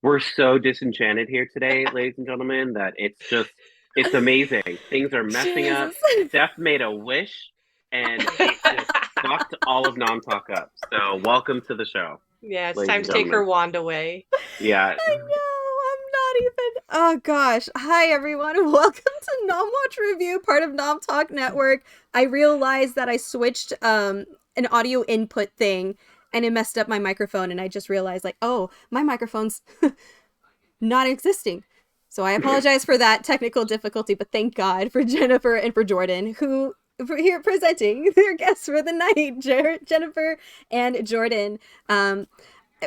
We're so disenchanted here today, ladies and gentlemen, that it's amazing. Things are messing up. Jesus. Steph made a wish and it just fucked all of Non Talk up. So welcome to the show, Yeah, it's ladies time and to take her gentlemen. wand away. Yeah. I know. I'm not even. Oh gosh. Hi everyone. Welcome to Nom Watch Review, part of Nom Talk Network. I realized that I switched an audio input thing and it messed up my microphone, and I just realized like, oh, my microphone's not existing. So I apologize for that technical difficulty, but thank God for Jennifer and for Jordyn, who for here presenting their guests for the night, Jennifer and Jordyn. Um,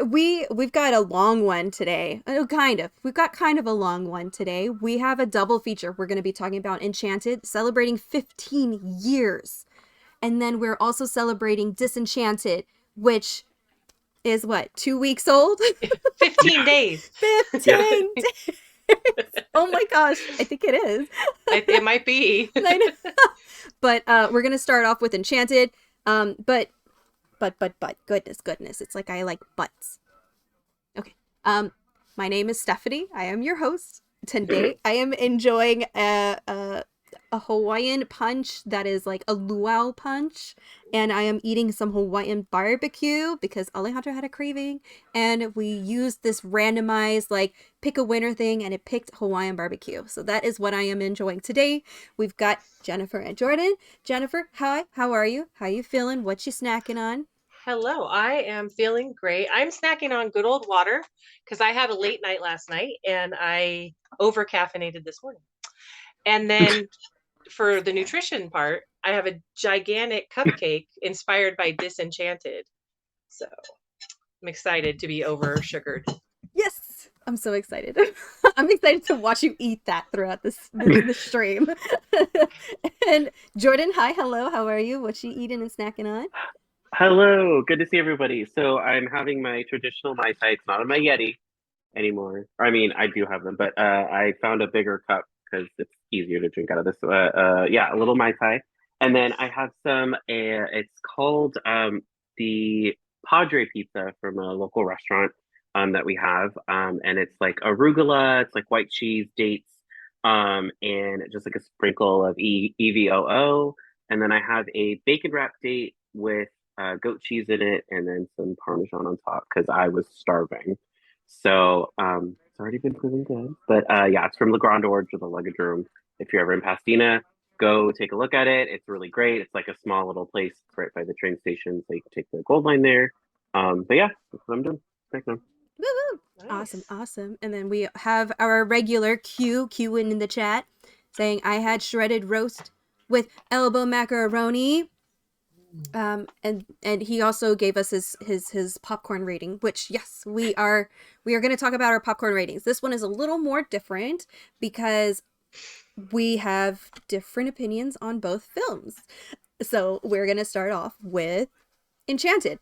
we've got a long one today. Oh, kind of. We've got kind of a long one today. We have a double feature. We're going to be talking about Enchanted, celebrating 15 years. And then we're also celebrating Disenchanted, which is what, 2 weeks old? 15 days. Yeah. 15 days. Oh my gosh, I think it is. It might be. I know. But we're going to start off with Enchanted. But goodness, it's like I like butts. Okay. My name is Stephanie. I am your host. Today, I am enjoying a Hawaiian punch that is like a luau punch, and I am eating some Hawaiian barbecue because Alejandro had a craving, and we used this randomized like pick a winner thing, and it picked Hawaiian barbecue. So that is what I am enjoying today. We've got Jennifer and Jordyn. Jennifer, hi. How are you? How you feeling? What you snacking on? Hello, I am feeling great. I'm snacking on good old water because I had a late night last night and I over caffeinated this morning. And then for the nutrition part, I have a gigantic cupcake inspired by Disenchanted. So I'm excited to be over sugared. Yes, I'm so excited. I'm excited to watch you eat that throughout this stream. And Jordyn, hi, hello, how are you? What you eating and snacking on? Hello. Good to see everybody. So I'm having my traditional Mai Tai. It's not a my Yeti anymore. I mean, I do have them, but I found a bigger cup because it's easier to drink out of this. Yeah, a little Mai Tai. And then I have some, it's called the Padre Pizza from a local restaurant that we have. And it's like arugula, it's like white cheese, dates, and just like a sprinkle of EVOO. And then I have a bacon wrap date with goat cheese in it and then some Parmesan on top because I was starving. So it's already been proven good. But yeah, it's from Le Grand Orge or the Luggage Room. If you're ever in Pasadena, go take a look at it. It's really great. It's like a small little place right by the train station, so you can take the Gold Line there. But yeah, that's what I'm doing. Thanks, man. Woo-woo. Awesome, Nice. awesome. And then we have our regular Q in the chat saying I had shredded roast with elbow macaroni. And he also gave us his popcorn rating, which yes, we are going to talk about our popcorn ratings. This one is a little more different because we have different opinions on both films. So we're going to start off with Enchanted.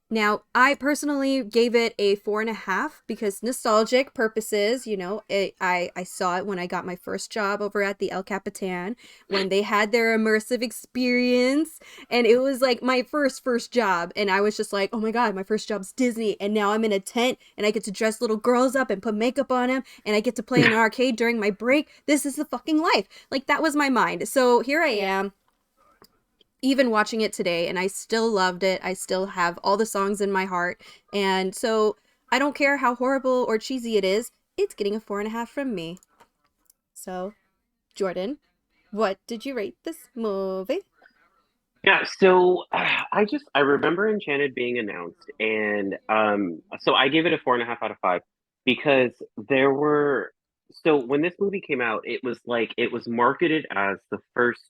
Now, I personally gave it a 4.5 because nostalgic purposes, I saw it when I got my first job over at the El Capitan when they had their immersive experience, and it was like my first job, and I was just like, oh my god, my first job's Disney, and now I'm in a tent and I get to dress little girls up and put makeup on them, and I get to play in an arcade during my break. This is the fucking life. Like that was my mind. So here I am even watching it today, and I still loved it. I still have all the songs in my heart. And so I don't care how horrible or cheesy it is, it's getting a 4.5 from me. So, Jordyn, what did you rate this movie? Yeah, so I remember Enchanted being announced, and so I gave it a 4.5 out of 5 because there were so when this movie came out, it was like it was marketed as the first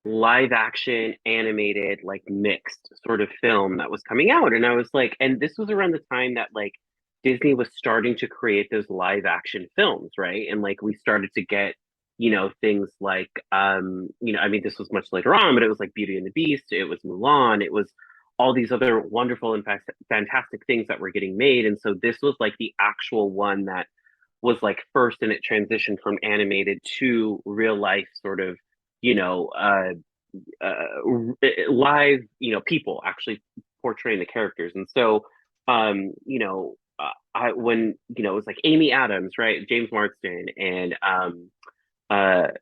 live action animated like mixed sort of film that was coming out, and I was like, and this was around the time that like Disney was starting to create those live action films, right? And like we started to get things like I mean this was much later on, but it was like Beauty and the Beast, it was Mulan, it was all these other wonderful and fantastic things that were getting made. And so this was like the actual one that was like first, and it transitioned from animated to real life sort of you know uh live, people actually portraying the characters. And so, when it was like Amy Adams, right? James Marsden and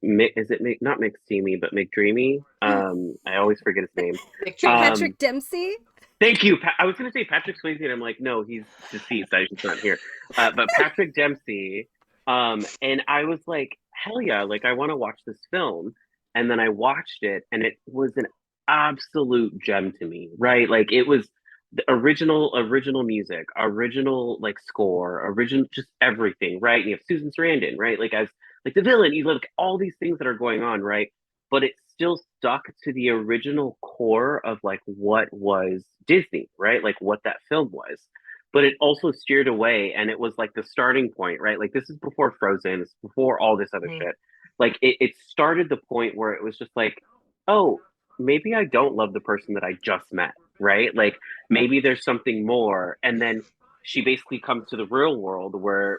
is it not McSteamy but McDreamy? I always forget his name. McDreamy. Patrick Dempsey. Thank you. I was going to say Patrick Swayze, and I'm like, no, he's deceased. I just not here. But Patrick Dempsey. And I was like, hell yeah, like I want to watch this film. And then I watched it, and it was an absolute gem to me, right? Like it was the original music, original like score, original just everything, right? And you have Susan Sarandon, right? Like as like the villain, you look all these things that are going on, right? But it still stuck to the original core of like what was Disney, right? Like what that film was. But it also steered away, and it was like the starting point, right? Like this is before Frozen, it's before all this other shit. Like it started the point where it was just like, oh, maybe I don't love the person that I just met, right? Like maybe there's something more. And then she basically comes to the real world where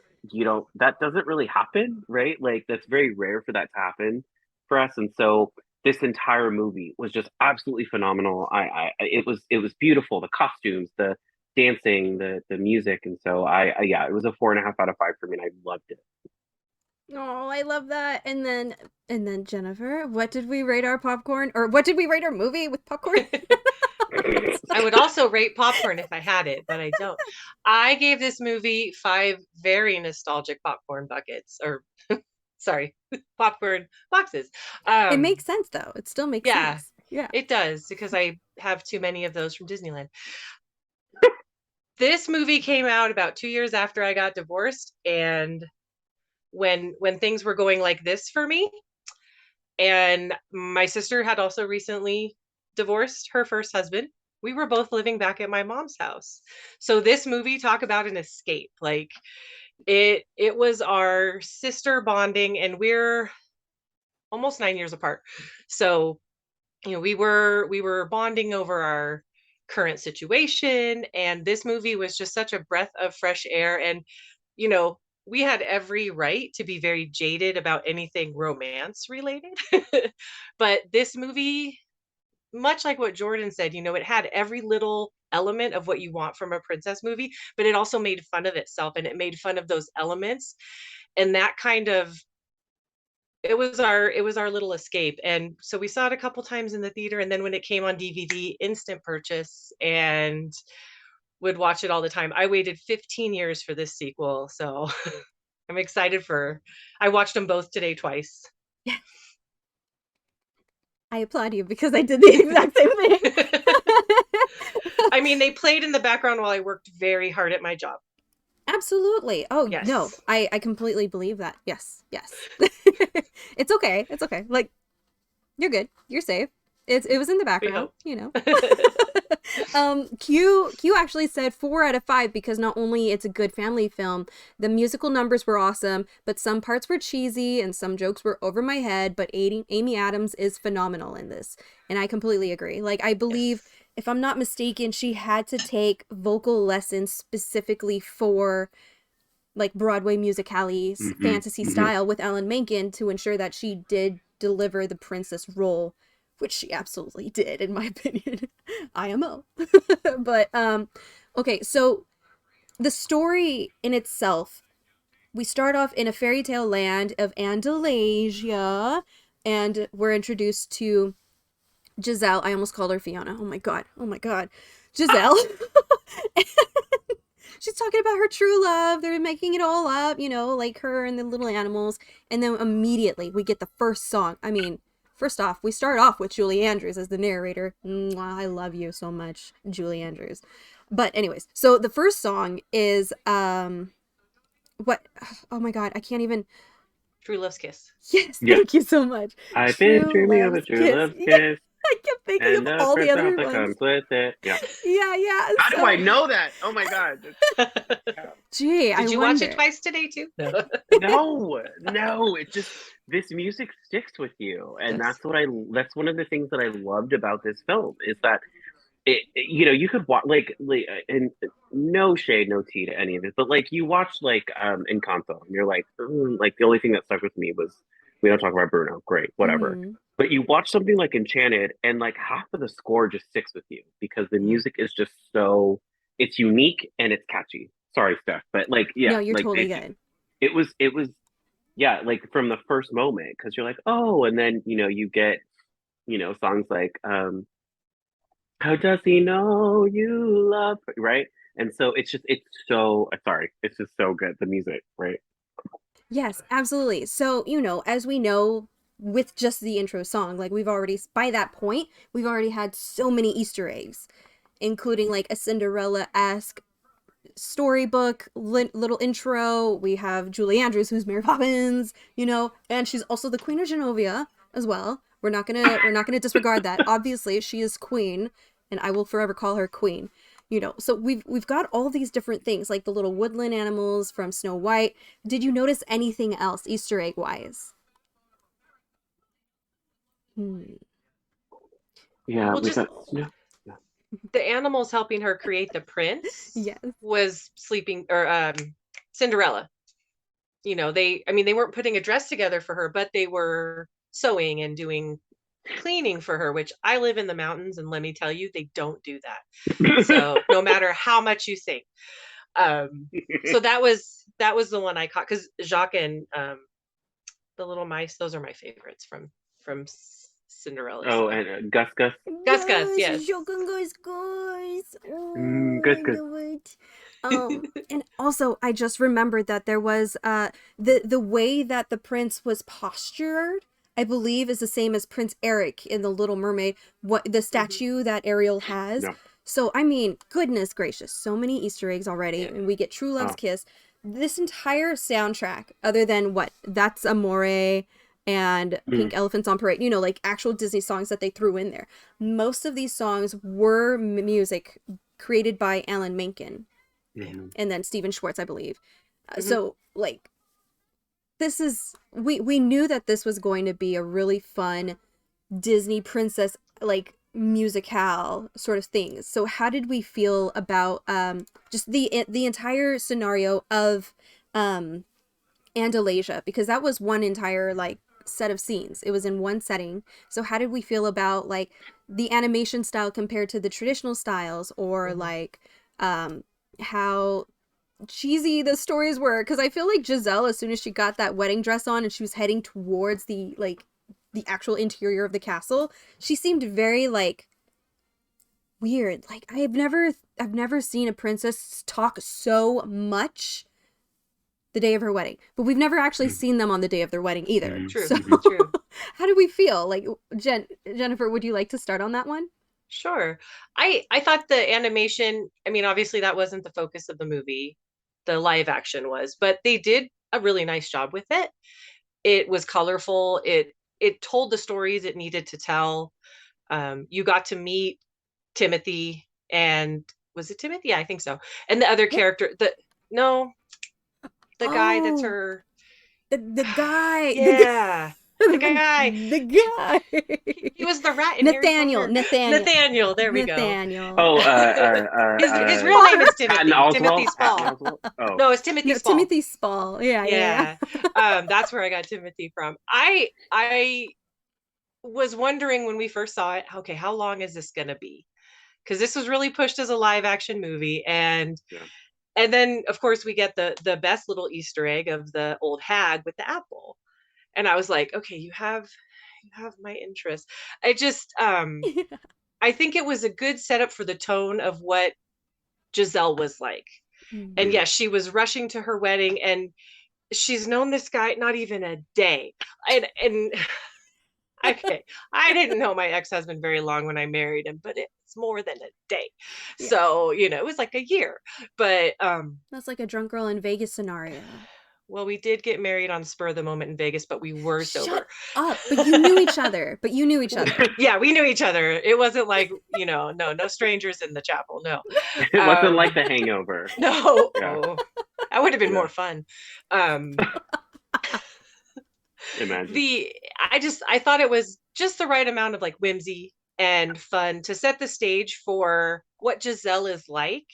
that doesn't really happen, right? Like that's very rare for that to happen for us. And so this entire movie was just absolutely phenomenal. It was beautiful. The costumes, the dancing, the music, and so yeah, it was a 4.5 out of 5 for me, and I loved it. Oh, I love that. And then Jennifer, what did we rate our popcorn, or what did we rate our movie with popcorn? I would also rate popcorn if I had it, but I don't. I gave this movie 5 very nostalgic popcorn buckets, or sorry, popcorn boxes. It makes sense though. It still makes sense. Yeah, it does, because I have too many of those from Disneyland. This movie came out about 2 years after I got divorced, and when things were going like this for me, and my sister had also recently divorced her first husband. We were both living back at my mom's house. So this movie, talk about an escape. Like it was our sister bonding, and we're almost 9 years apart. So, we were bonding over our current situation, and this movie was just such a breath of fresh air. And we had every right to be very jaded about anything romance related. But this movie, much like what Jordyn said, it had every little element of what you want from a princess movie, but it also made fun of itself, and it made fun of those elements. And that kind of it was our little escape. And so we saw it a couple times in the theater, and then when it came on DVD, instant purchase, and would watch it all the time. I waited 15 years for this sequel, so I'm excited I watched them both today twice. Yeah. I applaud you because I did the exact same thing. I mean, they played in the background while I worked very hard at my job. Absolutely. Oh, yes. No, I completely believe that. Yes. It's okay. It's okay. Like, you're good. You're safe. It was in the background, Q actually said 4 out of 5 because not only it's a good family film, the musical numbers were awesome, but some parts were cheesy and some jokes were over my head, but Amy Adams is phenomenal in this. And I completely agree. Like, I believe, if I'm not mistaken, she had to take vocal lessons specifically for like Broadway musicale fantasy style with Alan Menken to ensure that she did deliver the princess role, which she absolutely did, in my opinion. IMO. But, okay, so the story in itself, we start off in a fairy tale land of Andalasia, and we're introduced to Giselle. I almost called her Fiona. Oh my god. Giselle. She's talking about her true love. They're making it all up, like her and the little animals. And then immediately we get the first song. I mean, first off, we start off with Julie Andrews as the narrator. Mwah, I love you so much, Julie Andrews. But anyways, so the first song is, what? Oh my god, I can't even. True Love's Kiss. Yes, thank you so much. I've been dreaming of a true love kiss. Yeah, I kept thinking of all the other ones. Comes with it. Yeah. Yeah. How do I know that? Oh my god. Gee, Did you watch it twice today too? No. It just, this music sticks with you, and that's one of the things that I loved about this film is that you could watch like and no shade, no tea to any of it, but like you watch like Encanto, and you're like, like the only thing that stuck with me was we don't talk about Bruno. Great, whatever. Mm-hmm. But you watch something like Enchanted, and like half of the score just sticks with you because the music is just it's unique and it's catchy. sorry, Steph, but like, No, yeah, you're like totally good. it was, yeah, like from the first moment, because you're like, oh, and then you get songs like how does he know you love, right? And so it's so sorry, it's just so good, the music, right? Yes, absolutely. So, as we know with just the intro song, like we've already, by that point, we've already had so many Easter eggs, including like a Cinderella-esque storybook, little intro. We have Julie Andrews, who's Mary Poppins, and she's also the Queen of Genovia as well. We're not gonna disregard that. Obviously, she is queen, and I will forever call her queen. So we've got all these different things, like the little woodland animals from Snow White. Did you notice anything else Easter egg wise? Hmm. Yeah, Well, we just got yeah. the animals helping her create the prince Yes. was sleeping or Cinderella. They weren't putting a dress together for her, but they were sewing and doing cleaning for her, which I live in the mountains, and let me tell you, they don't do that. So no matter how much you sing. So that was the one I caught, because Jacques and the little mice, those are my favorites from Cinderella. Oh, So and Gus. Gus, Yes, yes. Joken Guys. Oh, Gus I Gus. love it. And also I just remembered that there was the way that the prince was postured, I believe, is the same as Prince Eric in The Little Mermaid, what the statue that Ariel has. No. So I mean, goodness gracious, so many Easter eggs already, Yeah. and we get True Love's Oh. Kiss. This entire soundtrack, other than what? That's Amore and Pink Elephants on Parade, like actual Disney songs that they threw in there. Most of these songs were music created by Alan Menken Mm-hmm. and then Stephen Schwartz, I believe. Mhm. So, like, this is, we knew that this was going to be a really fun Disney princess, like, musicale sort of thing. So how did we feel about just the entire scenario of Andalasia, because that was one entire like set of scenes. It was in one setting. So how did we feel about like the animation style compared to the traditional styles, or like how cheesy the stories were? Because I feel like Giselle, as soon as she got that wedding dress on and she was heading towards the actual interior of the castle, she seemed very like weird. Like I've never seen a princess talk so much the day of her wedding, but we've never actually seen them on the day of their wedding either. Mhm. True, So true. how do we feel? Like, Jennifer, would you like to start on that one? Sure. I thought the animation, obviously that wasn't the focus of the movie. The live action was, but they did a really nice job with it. It was colorful. It told the stories it needed to tell. You got to meet Timothy, and was it Timothy? Yeah, I think so. And the other Yep. character, the guy that's Oh, her. the guy, Yeah, the the, guy. the guy. He was the rat in Harry Nathaniel, Potter. Nathaniel, Nathaniel, there we go. Nathaniel. Oh, His real name is Patton Timothy. Timothy Oswalt. Patton Spall. Oswalt. Oh, No, it's Timothy No, Spall. Timothy Spall. Yeah. That's where I got Timothy from. I was wondering when we first saw it, okay, how long is this gonna be? Because this was really pushed as a live action movie, and yeah. and then of course we get the best little Easter egg of the old hag with the apple, and I was like, okay, you have my interest. I just I think it was a good setup for the tone of what Giselle was like. And Mm. yes, she was rushing to her wedding, and she's known this guy not even a day. And okay, I didn't know my ex-husband very long when I married him, but it's more than a day. Yeah. So, it was like a year. But That's like a drunk girl in Vegas scenario. well, we did get married on spur of the moment in Vegas, but we were Shut sober. up. But you knew each other. Yeah, we knew each other. It wasn't like, no strangers in the chapel. No. It wasn't like The Hangover. No. Yeah. Oh, that would have been Yeah. more fun. Um Imagine. I thought it was just the right amount of like whimsy and fun to set the stage for what Giselle is like,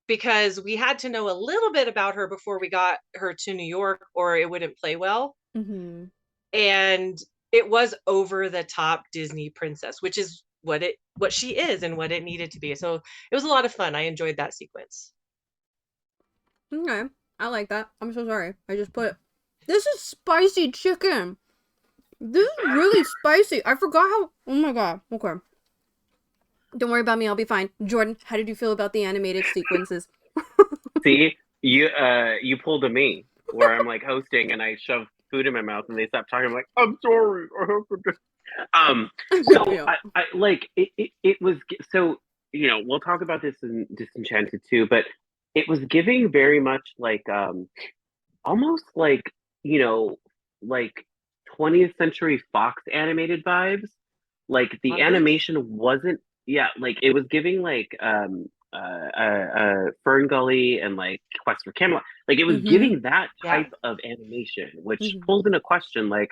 because we had to know a little bit about her before we got her to New York, or it wouldn't play well. Mm-hmm. And it was over the top Disney princess, which is what she is and what it needed to be. So it was a lot of fun. I enjoyed that sequence. Okay, I like that. I'm so sorry. I just put. This is spicy chicken. This is really spicy. I forgot how. Oh my god. Okay. Don't worry about me. I'll be fine. Jordyn, how did you feel about the animated sequences? See, you pulled a me where I'm like hosting and I shove food in my mouth and they stop talking. I'm like, I'm sorry. So Yeah. I like it was so we'll talk about this in Disenchanted too, but it was giving very much like almost like you know like 20th century Fox animated vibes. Like the Mongoose? animation wasn't, yeah, like it was giving like Fern Gully and like Quest for Camelot. Like it was Mm-hmm. giving that Yeah. type of animation, which Mm-hmm. pulls into question like,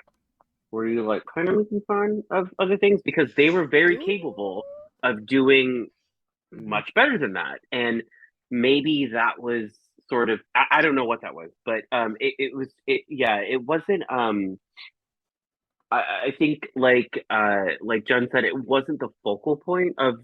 were you like kind of making fun of other things, because they were very capable of doing Mhm. much better than that. And maybe that was sort of, I don't know what that was, but it was yeah, it wasn't I think like Jen said, it wasn't the focal point of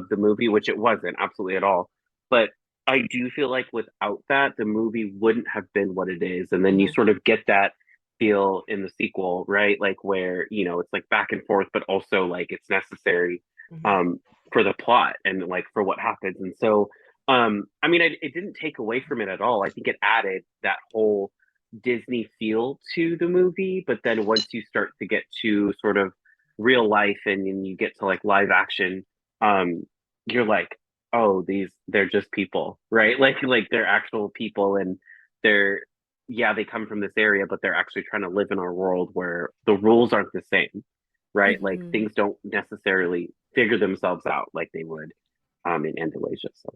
the movie, which it wasn't absolutely at all. But I do feel like without that, the movie wouldn't have been what it is. And then you Mhm. sort of get that feel in the sequel, right? Like where, it's like back and forth, but also like it's necessary Mhm. um for the plot and like for what happens. And so I mean it didn't take away from it at all. I think it added that whole Disney feel to the movie, but then once you start to get to sort of real life and you get to like live action, um, you're like, oh, they're just people, right? Like they're actual people, and they're yeah, they come from this area, but they're actually trying to live in our world where the rules aren't the same, right? Like Mm-hmm. things don't necessarily figure themselves out like they would in Andalusia. So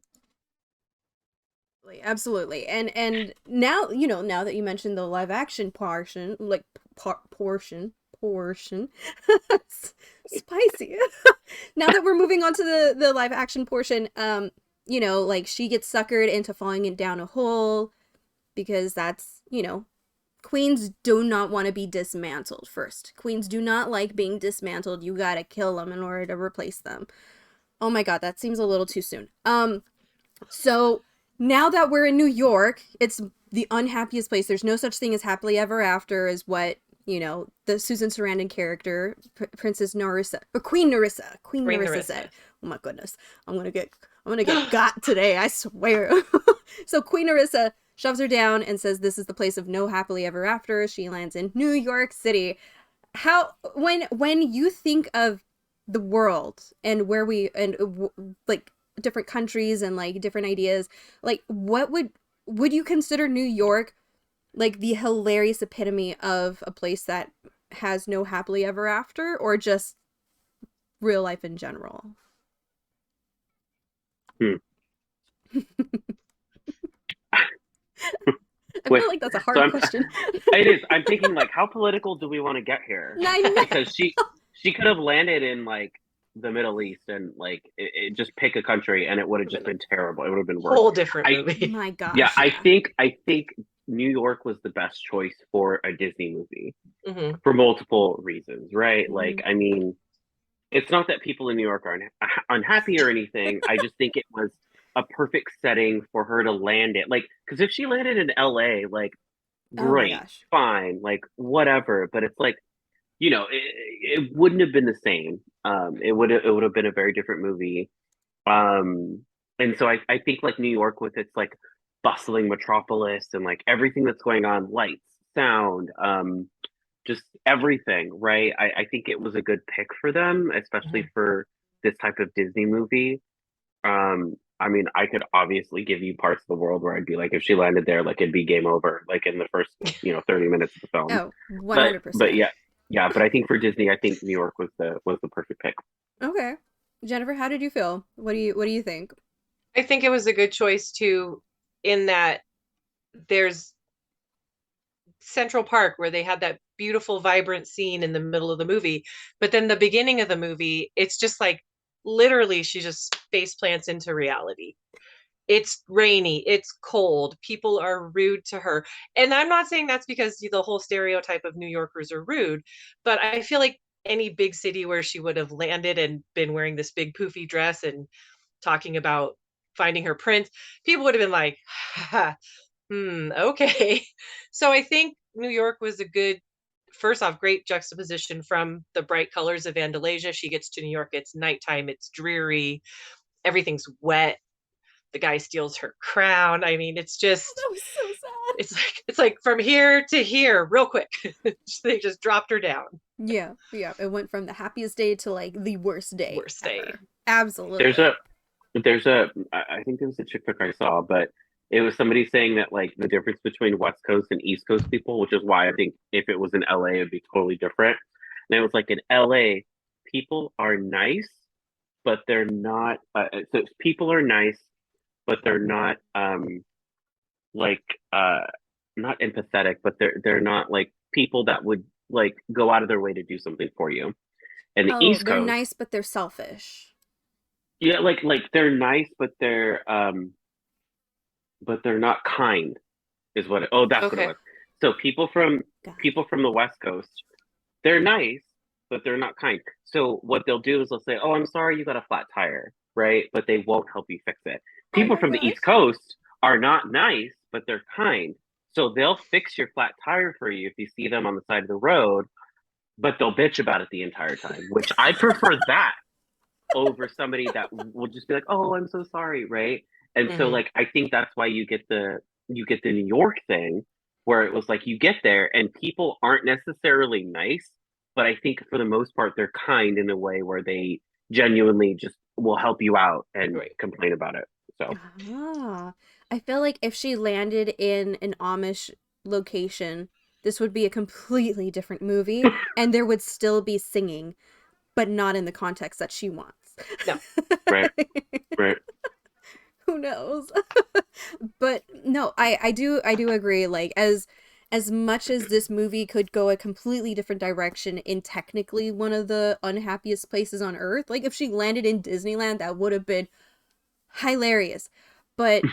Absolutely. And now, now that you mentioned the live action portion, like portion spicy. Now that we're moving on to the live action portion, like she gets suckered into falling down a hole because that's, queens do not want to be dismantled first. Queens do not like being dismantled. You got to kill them in order to replace them. Oh my god, that seems a little too soon. So now that we're in New York, it's the unhappiest place. There's no such thing as happily ever after, is what the Susan Sarandon character, Princess Narissa or Queen Queen Narissa Narissa. said. Oh my goodness, I'm gonna get got today. I swear. So Queen Narissa shoves her down and says, "This is the place of no happily ever after." She lands in New York City. How when you think of the world and where we and like different countries and like different ideas, like what would you consider New York like the hilarious epitome of a place that has no happily ever after, or just real life in general? hmm. I Wait, feel like that's a so hard question. it is. I'm thinking like, how political do we want to get here? I know. Because she could have landed in like the Middle East and like it just pick a country and it would have Would've just been been terrible. It would have been worse. Whole different I movie. my Yeah, gosh, I yeah. think I think New York was the best choice for a Disney movie Hmm. for multiple reasons, right? Mm-hmm. Like, I mean, it's not that people in New York are unhappy or anything. I just think it was a perfect setting for her to land it. Like, because if she landed in LA, like, Oh my great, gosh. fine, like, whatever. But it's like, it wouldn't have been the same. It would have been a very different movie. Um, and so I think like New York with its like bustling metropolis and like everything that's going on, lights, sound, just everything, right? I think it was a good pick for them, especially Hmm. for this type of Disney movie. I mean, I could obviously give you parts of the world where I'd be like, if she landed there, like it'd be game over, like in the first, 30 minutes of the film. Oh, But 100%. yeah, but I think for Disney, I think New York was the perfect pick. Okay. Jennifer, how did you feel? What do you think? I think it was a good choice too, in that there's Central Park where they had that beautiful, vibrant scene in the middle of the movie. But then the beginning of the movie, it's just like literally she just face plants into reality. It's rainy, it's cold, people are rude to her. And I'm not saying that's because the whole stereotype of New Yorkers are rude, but I feel like any big city where she would have landed and been wearing this big poofy dress and talking about finding her prince, people would have been like, Okay. So I think New York was a good, first off, great juxtaposition from the bright colors of Andalasia. She gets to New York, it's nighttime, it's dreary, everything's wet. The guy steals her crown. I mean, it's just, That was so sad. it's like from here to here, real quick. They just dropped her down. Yeah, it went from the happiest day to like the worst day. Worst day. Ever. Absolutely. I think there was a TikTok I saw, but it was somebody saying that like the difference between West Coast and East Coast people, which is why I think if it was in LA, it'd be totally different. And it was like in LA, people are nice, but they're not. So people are nice, but they're not like not empathetic, but they're not like people that would like go out of their way to do something for you. And the East they're Coast, nice, but they're selfish. yeah, like they're nice, but they're not kind, is what. That's what it Okay. was. So people from the West Coast, they're nice, but they're not kind. So what they'll do is they'll say, "Oh, I'm sorry, you got a flat tire," right? But they won't help you fix it. People my from the gosh. East Coast are not nice, but they're kind. So they'll fix your flat tire for you if you see them on the side of the road, but they'll bitch about it the entire time, which I prefer that over somebody that will just be like, "Oh, I'm so sorry," right? And so Mhm. like I think that's why you get the New York thing where it was like you get there and people aren't necessarily nice, but I think for the most part they're kind in a way where they genuinely just will help you out and Right. complain about it. So I feel like if she landed in an Amish location, this would be a completely different movie, and there would still be singing, but not in the context that she wants. No. right. Who knows? But no, I do agree. Like as much as this movie could go a completely different direction in technically one of the unhappiest places on earth, like if she landed in Disneyland, that would have been hilarious. But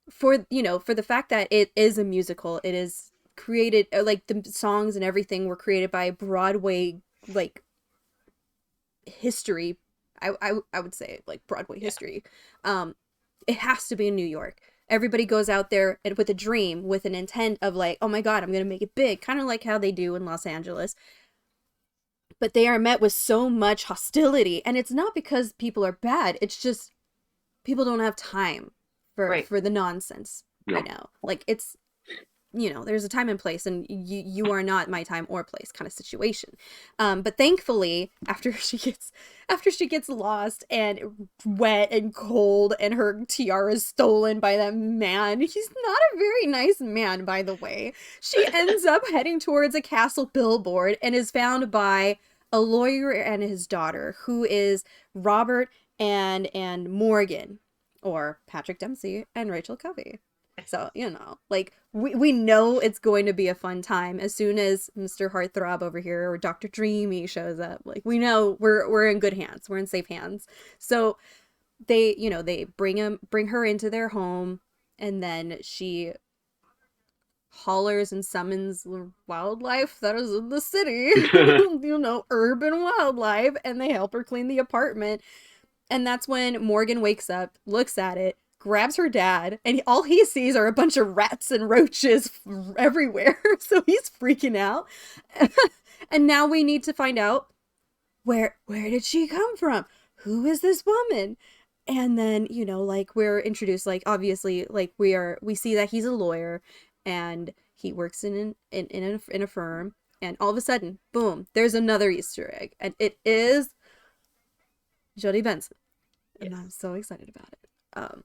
for the fact that it is a musical, it is created like the songs and everything were created by Broadway like history. I would say like Broadway history. It has to be in New York. Everybody goes out there with a dream, with an intent of like, oh my god, I'm gonna make it big, kind of like how they do in Los Angeles. But they are met with so much hostility, and it's not because people are bad. It's just people don't have time for the nonsense right now. Like it's there's a time and place, and you are not my time or place kind of situation. But thankfully, after she gets lost and wet and cold, and her tiara is stolen by that man, he's not a very nice man, by the way. She ends up heading towards a castle billboard and is found by a lawyer and his daughter, who is Robert and Morgan, or Patrick Dempsey and Rachel Covey. So, like, we know it's going to be a fun time as soon as Mr. Heartthrob over here or Dr. Dreamy shows up. Like, we know we're in good hands. We're in safe hands. So they bring her into their home, and then she hollers and summons wildlife that is in the city, urban wildlife, and they help her clean the apartment. And that's when Morgan wakes up, looks at it, grabs her dad, and all he sees are a bunch of rats and roaches everywhere. So he's freaking out. And now we need to find out where did she come from? Who is this woman? And then, like we're introduced, like obviously, like we see that he's a lawyer and he works in a firm, and all of a sudden, boom, there's another Easter egg, and it is Jodie Benson. And I'm so excited about it.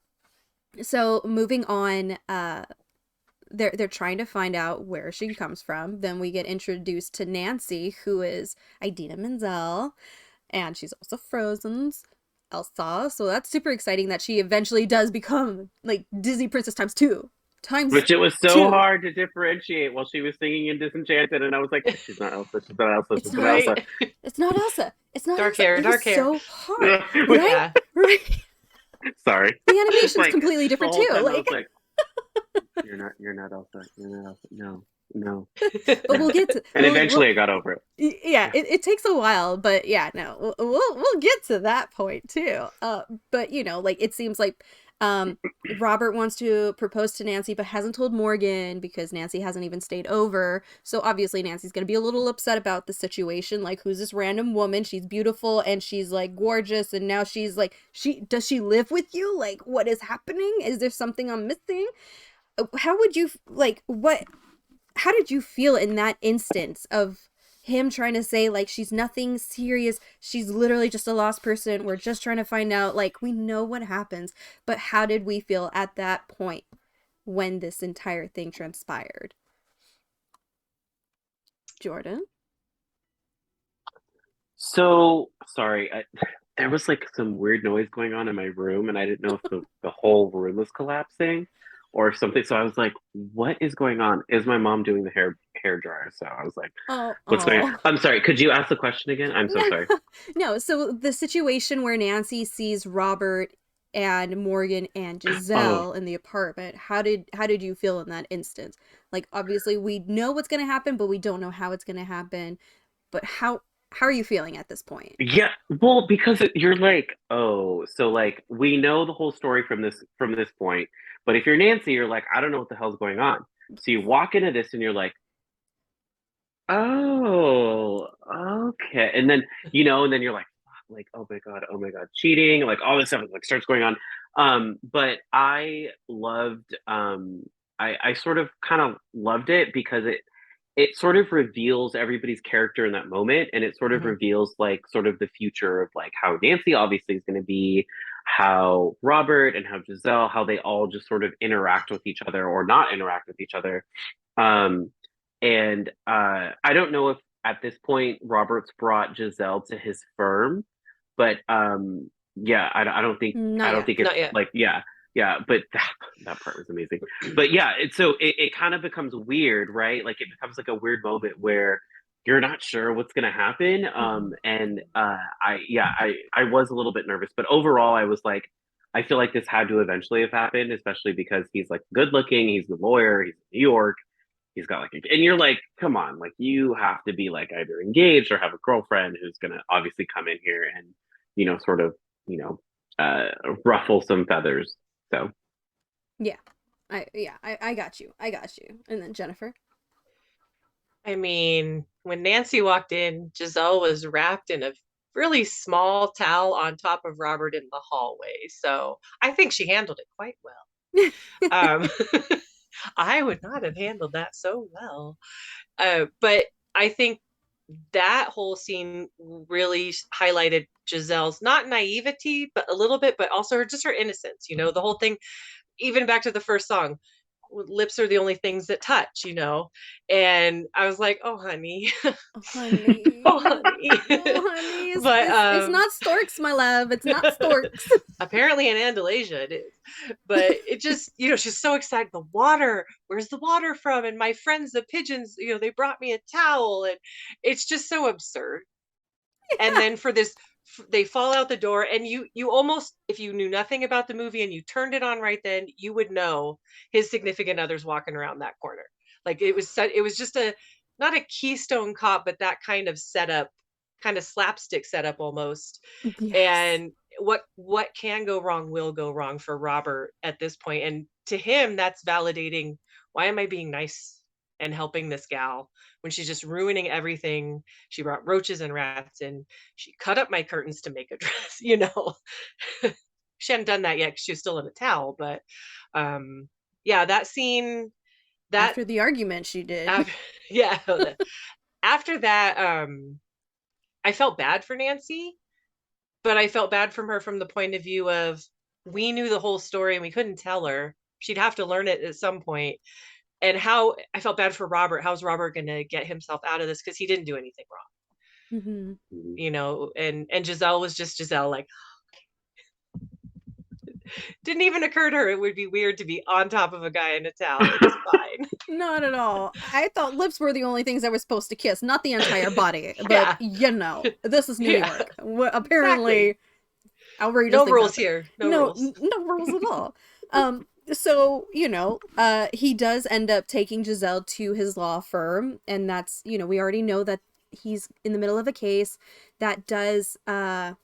So moving on, they're trying to find out where she comes from. Then we get introduced to Nancy, who is Idina Menzel, and she's also Frozen's Elsa. So that's super exciting that she eventually does become like Disney Princess times two. Which it was so hard to differentiate while she was singing in Disenchanted, and I was like, she's not Elsa, she's not Elsa, she's not Elsa. It's not Elsa. It's not dark Elsa. hair, it dark hair. So hard, Yeah. right? Yeah. Right. Sorry. The animation's Like, completely different too. Like, you're not Elsa. You're not Elsa. No. But we'll get to. And eventually, I got over it. Yeah, it takes a while, but yeah, no, we'll get to that point too. But like it seems like Robert wants to propose to Nancy but hasn't told Morgan because Nancy hasn't even stayed over. So obviously Nancy's going to be a little upset about the situation. Like, who's this random woman? She's beautiful and she's like gorgeous, and now she's like, does she live with you? Like, what is happening? Is there something I'm missing? How would you how did you feel in that instance of him trying to say, like, she's nothing serious, she's literally just a lost person, we're just trying to find out, like, we know what happens, but how did we feel at that point when this entire thing transpired? Jordyn? So sorry, there was like some weird noise going on in my room, and I didn't know if the whole room was collapsing or something. So I was like, "What is going on? Is my mom doing the hair dryer?" So I was like, "What's going on?" I'm sorry. Could you ask the question again? I'm so sorry. No. So the situation where Nancy sees Robert and Morgan and Giselle in the apartment, how did you feel in that instance? Like, obviously we know what's going to happen, but we don't know how it's going to happen. But how are you feeling at this point? Yeah, well, because you're like, oh, so like we know the whole story from this point, but if you're Nancy, you're like, I don't know what the hell's going on. So you walk into this and you're oh, okay. And then, and then you're like, oh my God, cheating, like all this stuff like starts going on. But I loved, I sort of kind of loved it because it sort of reveals everybody's character in that moment, and it sort of reveals like sort of the future of like how Nancy obviously is going to be, how Robert and how Giselle, how they all just sort of interact with each other or not interact with each other. And I don't know if at this point Robert's brought Giselle to his firm, but yeah, I don't think it's like yeah, but that part was amazing. But yeah, it kind of becomes weird, right? Like it becomes like a weird moment where you're not sure what's gonna happen. And I was a little bit nervous, but overall I was like, I feel like this had to eventually have happened, especially because he's like good looking, he's a lawyer, he's in New York. He's got like, and you're like, come on, like you have to be like either engaged or have a girlfriend who's gonna obviously come in here and, sort of, ruffle some feathers. So, yeah, I got you. And then Jennifer. I mean, when Nancy walked in, Giselle was wrapped in a really small towel on top of Robert in the hallway. So I think she handled it quite well. I would not have handled that so well. But I think that whole scene really highlighted Giselle's not naivety, but a little bit, but also her innocence. The whole thing, even back to the first song, lips are the only things that touch, and I was like, oh honey, oh honey, oh honey, oh honey, but it's not storks, my love, it's not storks. Apparently in Andalasia it is, but it just, she's so excited. The water, where's the water from? And my friends the pigeons, they brought me a towel, and it's just so absurd. Yeah. And then for this, they fall out the door, and you almost, if you knew nothing about the movie and you turned it on right then, you would know his significant other's walking around that corner. Like it was just not a Keystone Cop, but that kind of setup, kind of slapstick setup almost. Yes. And what can go wrong will go wrong for Robert at this point. And to him, that's validating. Why am I being nice and helping this gal when she's just ruining everything? She brought roaches and rats, and she cut up my curtains to make a dress, She hadn't done that yet because she was still in a towel. But yeah, that scene, after the argument she did. After that, I felt bad for Nancy, but I felt bad from her from the point of view of, we knew the whole story and we couldn't tell her. She'd have to learn it at some point. And how I felt bad for Robert. How's Robert going to get himself out of this? Because he didn't do anything wrong. And Giselle was just Giselle, like, didn't even occur to her it would be weird to be on top of a guy in a towel. It's fine. Not at all. I thought lips were the only things that were supposed to kiss, not the entire body. But this is New York. Apparently, outrageous. No rules here. No rules at all. So, he does end up taking Giselle to his law firm, and that's, we already know that he's in the middle of a case that is a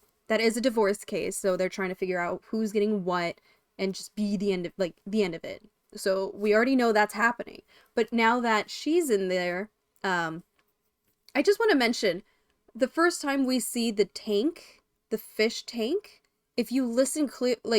divorce case, so they're trying to figure out who's getting what. and just be the end of it. So we already know that's happening. But now that she's in there, I just want to mention the first time we see the tank, the fish tank, if you listen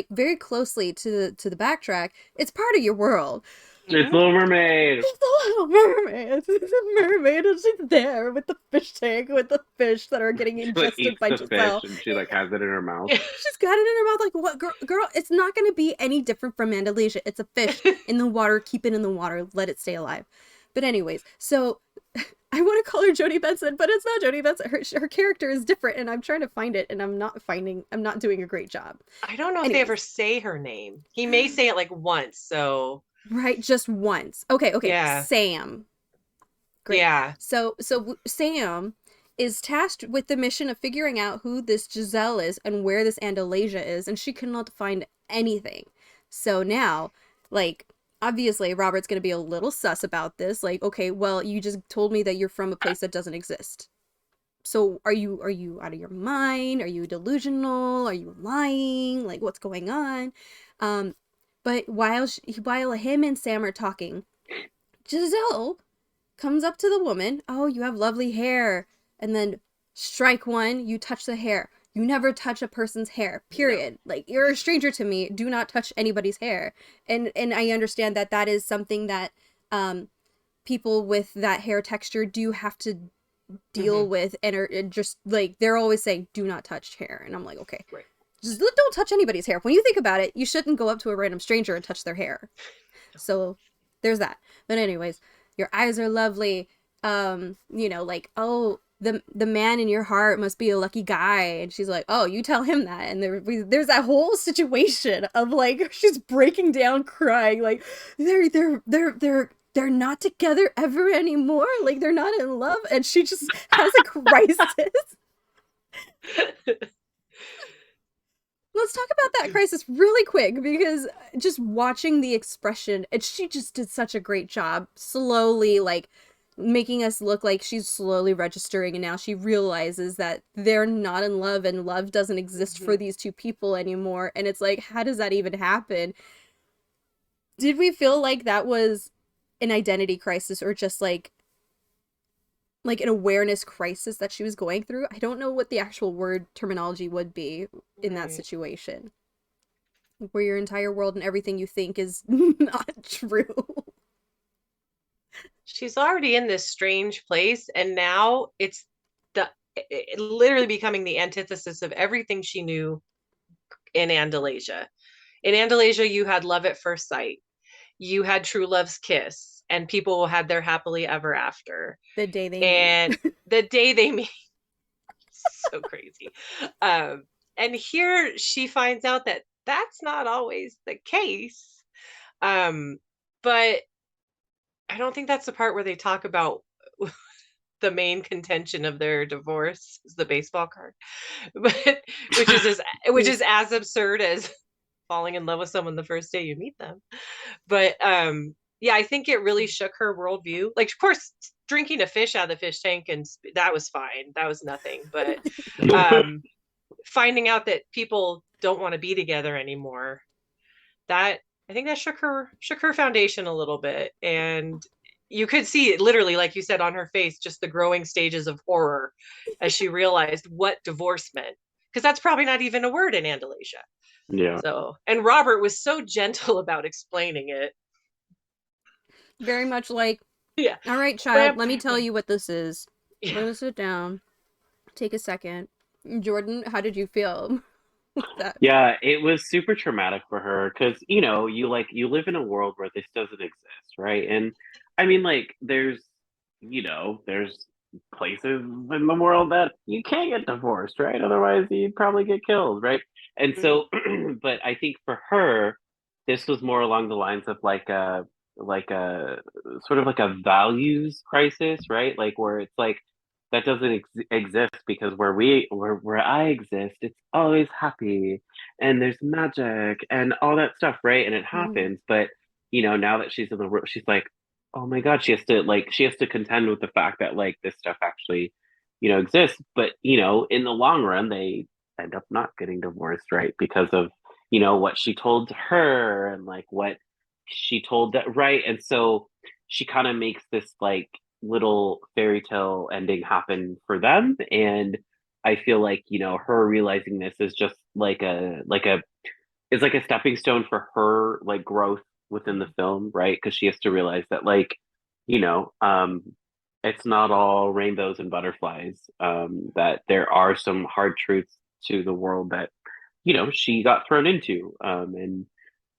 very closely to the backtrack, it's part of your world. It's Little Mermaid. It's the Little Mermaid. It's a mermaid, and she's there with the fish tank with the fish that are getting She like ingested eats by the Giselle. fish and she like has it in her mouth. She's got it in her mouth. Like, what, girl? It's not going to be any different from Andalasia. It's a fish in the water. Keep it in the water. Let it stay alive. But anyways, so I want to call her Jodie Benson, but it's not Jodie Benson. Her character is different, and I'm trying to find it, and I'm not doing a great job. I don't know if they ever say her name. He may say it like once, so right, just once. Okay, yeah. Sam. Great. Yeah. So Sam is tasked with the mission of figuring out who this Giselle is and where this Andalasia is, and she cannot find anything. So now, like, obviously Robert's going to be a little sus about this. Like, okay, well, you just told me that you're from a place that doesn't exist. So are you out of your mind? Are you delusional? Are you lying? Like, what's going on? But while him and Sam are talking, Giselle comes up to the woman. Oh, you have lovely hair. And then strike one, you touch the hair. You never touch a person's hair, period. No. Like, you're a stranger to me. Do not touch anybody's hair. And I understand that is something that people with that hair texture do have to deal with, and are just like, they're always saying, do not touch hair. And I'm like, okay. Right. Just don't touch anybody's hair. When you think about it, you shouldn't go up to a random stranger and touch their hair. So there's that. But anyways, your eyes are lovely. Like, oh, the man in your heart must be a lucky guy. And she's like, oh, you tell him that. And there's that whole situation of like, she's breaking down crying, like they're not together ever anymore. Like, they're not in love. And she just has a crisis. Let's talk about that crisis really quick, because just watching the expression, and she just did such a great job slowly, like, making us look like she's slowly registering, and now she realizes that they're not in love and love doesn't exist for these two people anymore. And it's like, how does that even happen? Did we feel like that was an identity crisis, or just like an awareness crisis that she was going through? I don't know what the actual word terminology would be in that situation, where your entire world and everything you think is not true. She's already in this strange place, and now it's literally becoming the antithesis of everything she knew in Andalasia. In Andalasia, you had love at first sight. You had true love's kiss, and people had their happily ever after. The day they meet. The day they meet. So crazy. And here she finds out that that's not always the case. But I don't think that's the part where they talk about the main contention of their divorce is the baseball card, but which is as absurd as falling in love with someone the first day you meet them. But yeah, I think it really shook her worldview. Like, of course, drinking a fish out of the fish tank, and that was fine. That was nothing. But finding out that people don't want to be together anymore, that, I think that shook her foundation a little bit. And you could see it literally, like you said, on her face, just the growing stages of horror as she realized what divorce meant. Because that's probably not even a word in Andalasia. Yeah. So, and Robert was so gentle about explaining it. Very much like, yeah. All right, child, let me tell you what this is. Yeah. We're gonna sit down. Take a second. Jordyn, how did you feel with that? Yeah, it was super traumatic for her, because, you live in a world where this doesn't exist, right? And I mean, like, there's places in the world that you can't get divorced, right? Otherwise you'd probably get killed, right? And so but I think for her, this was more along the lines of like a sort of like a values crisis, right? Like, where it's like, that doesn't exist, because where I exist, it's always happy and there's magic and all that stuff, right? And it happens, but now that she's in the world, she's like, oh my God, she has to contend with the fact that, like, this stuff actually, exists. But in the long run, they end up not getting divorced, right? Because of what she told her and like what she told that right. And so she kind of makes this like little fairy tale ending happen for them. And I feel like, her realizing this is just is like a stepping stone for her like growth within the film, right? Because she has to realize that like, you know, um, it's not all rainbows and butterflies. That there are some hard truths to the world that, she got thrown into. And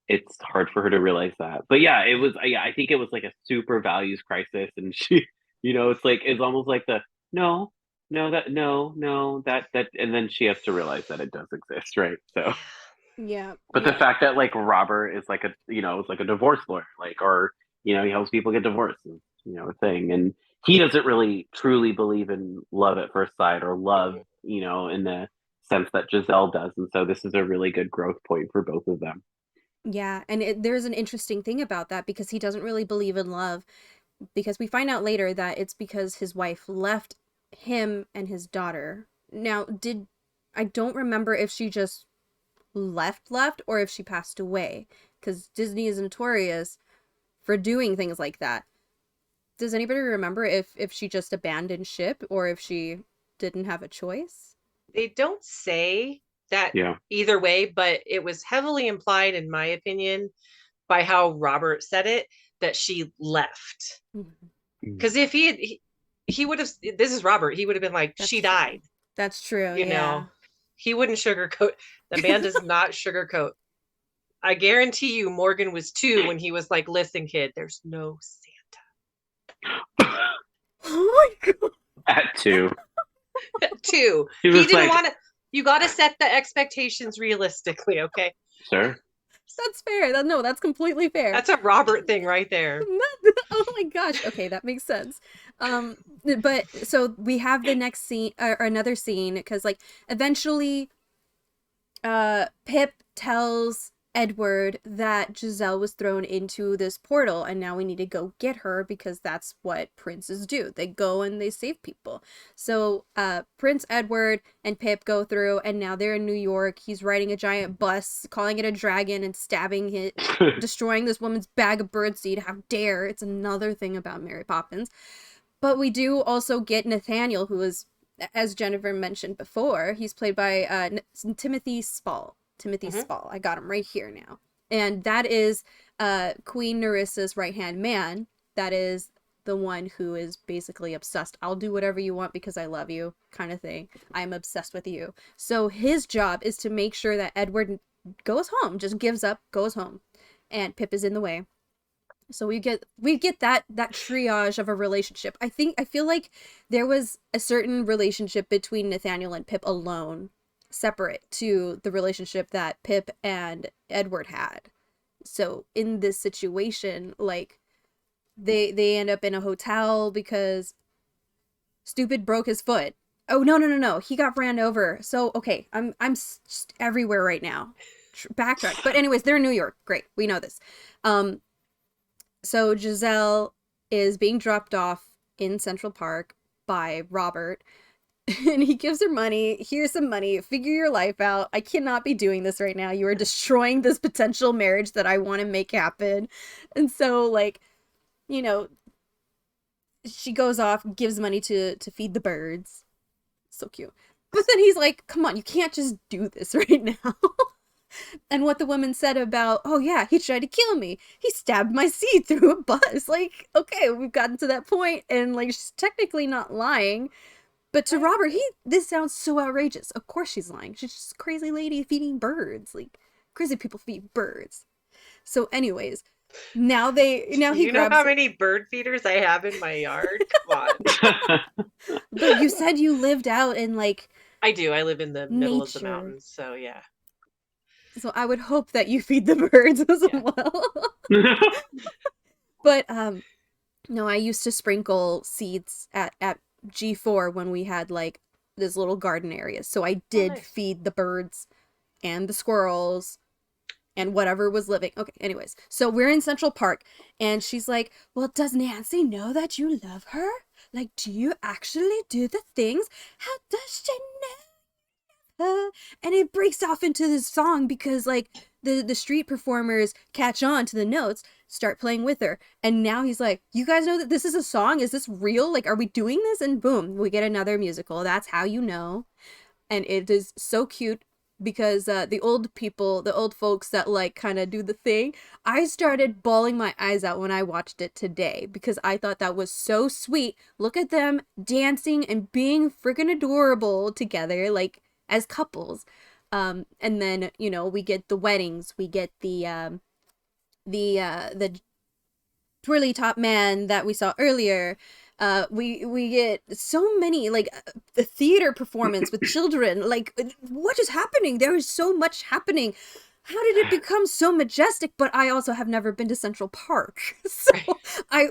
it's hard for her to realize that. But yeah, it was yeah, I think it was like a super values crisis and she, it's like it's almost like the no, no, that no, that and then she has to realize that it does exist, right? So Yeah, but the yeah, fact that like Robert is like is like a divorce lawyer, like, or he helps people get divorced, is, a thing, and he doesn't really truly believe in love at first sight or love, Mhm. in the sense that Giselle does, and so this is a really good growth point for both of them. yeah. And there's an interesting thing about that because he doesn't really believe in love, because we find out later that it's because his wife left him and his daughter. Now, I don't remember if she just left or if she passed away, because Disney is notorious for doing things like that. Does anybody remember if she just abandoned ship or if she didn't have a choice? They don't say that Yeah. either way, but it was heavily implied, in my opinion, by how Robert said it, that she left. Mm. Because if he would have, this is Robert, he would have been like, That's she true. died. That's true. You Yeah. know, he wouldn't sugarcoat. The man does not sugarcoat. I guarantee you, Morgan was 2 when he was like, listen, kid, there's no Oh my god. At 2. Santa. 2. He He was didn't like, want to, you got to set the expectations realistically, okay? sir. That's fair. No, that's completely fair. That's a Robert thing right there. Oh my gosh. Okay, that makes sense. But so we have the next scene or another scene because like eventually Pip tells Edward that Giselle was thrown into this portal and now we need to go get her because that's what princes do. They go and they save people. So Prince Edward and Pip go through and now they're in New York. He's riding a giant bus, calling it a dragon and stabbing it, destroying this woman's bag of birdseed. How dare. It's another thing about Mary Poppins. But we do also get Nathaniel, who is, as Jennifer mentioned before, he's played by Timothy Spall. Timothy Spall. I got him right here now. And that is Queen Nerissa's right-hand man. That is the one who is basically obsessed. I'll do whatever you want because I love you, kind of thing. I'm obsessed with you. So his job is to make sure that Edward goes home, just gives up, goes home. And Pip is in the way. So we get that triage of a relationship. I feel like there was a certain relationship between Nathaniel and Pip alone, separate to the relationship that Pip and Edward had. So in this situation, like they end up in a hotel because stupid broke his foot. Oh no, he got ran over. So okay, I'm just everywhere right now. Backtrack. But anyways, they're in New York. Great, we know this. So Giselle is being dropped off in Central Park by Robert, and he gives her money. Here's some money. Figure your life out. I cannot be doing this right now. You are destroying this potential marriage that I want to make happen. And so, like, you know, she goes off, gives money to feed the birds. So cute. But then he's like, come on, you can't just do this right now. And what the woman said about, oh yeah, he tried to kill me. He stabbed my seed through a bus. Like, okay, we've gotten to that point, and like she's technically not lying. But to Robert, this sounds so outrageous. Of course she's lying. She's just a crazy lady feeding birds. Like, crazy people feed birds. So anyways, now he You know grabs how many bird feeders I have in my yard? Come on. But you said you lived out in like I do. I live in the middle of the nature. mountains, so yeah. So I would hope that you feed the birds as well. But no, I used to sprinkle seeds at G4 when we had like this little garden area. So I did nice. feed the birds and the squirrels and whatever was living. Okay, anyways. So we're in Central Park and she's like, "Well, does Nancy know that you love her? Like, do you actually do the things? How does she know and it breaks off into this song because like the street performers catch on to the notes, start playing with her, and now he's like, you guys know that this is a song? Is this real? Like, are we doing this? And boom, we get another musical. That's how you know. And it is so cute because the old people, the old folks that like kind of do the thing, I started bawling my eyes out when I watched it today because I thought that was so sweet. Look at them dancing and being freaking adorable together, like as couples. And then you know we get the weddings, we get the twirly top man that we saw earlier. We get so many like the theater performance with children. Like, what is happening? There is so much happening. How did it become so majestic? But I also have never been to Central Park, so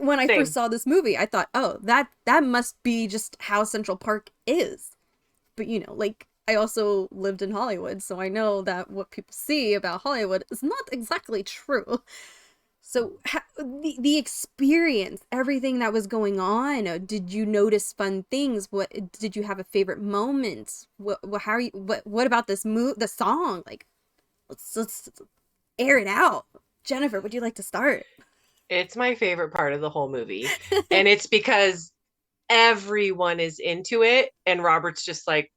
when I first saw this movie, I thought, oh, that must be just how Central Park is. But you know, like, I also lived in Hollywood, so I know that what people see about Hollywood is not exactly true. So the experience, everything that was going on, did you notice fun things? What did you have a favorite moment? How are you, what about this the song? Like, let's air it out. Jennifer, would you like to start? It's my favorite part of the whole movie. And it's because everyone is into it and Robert's just like,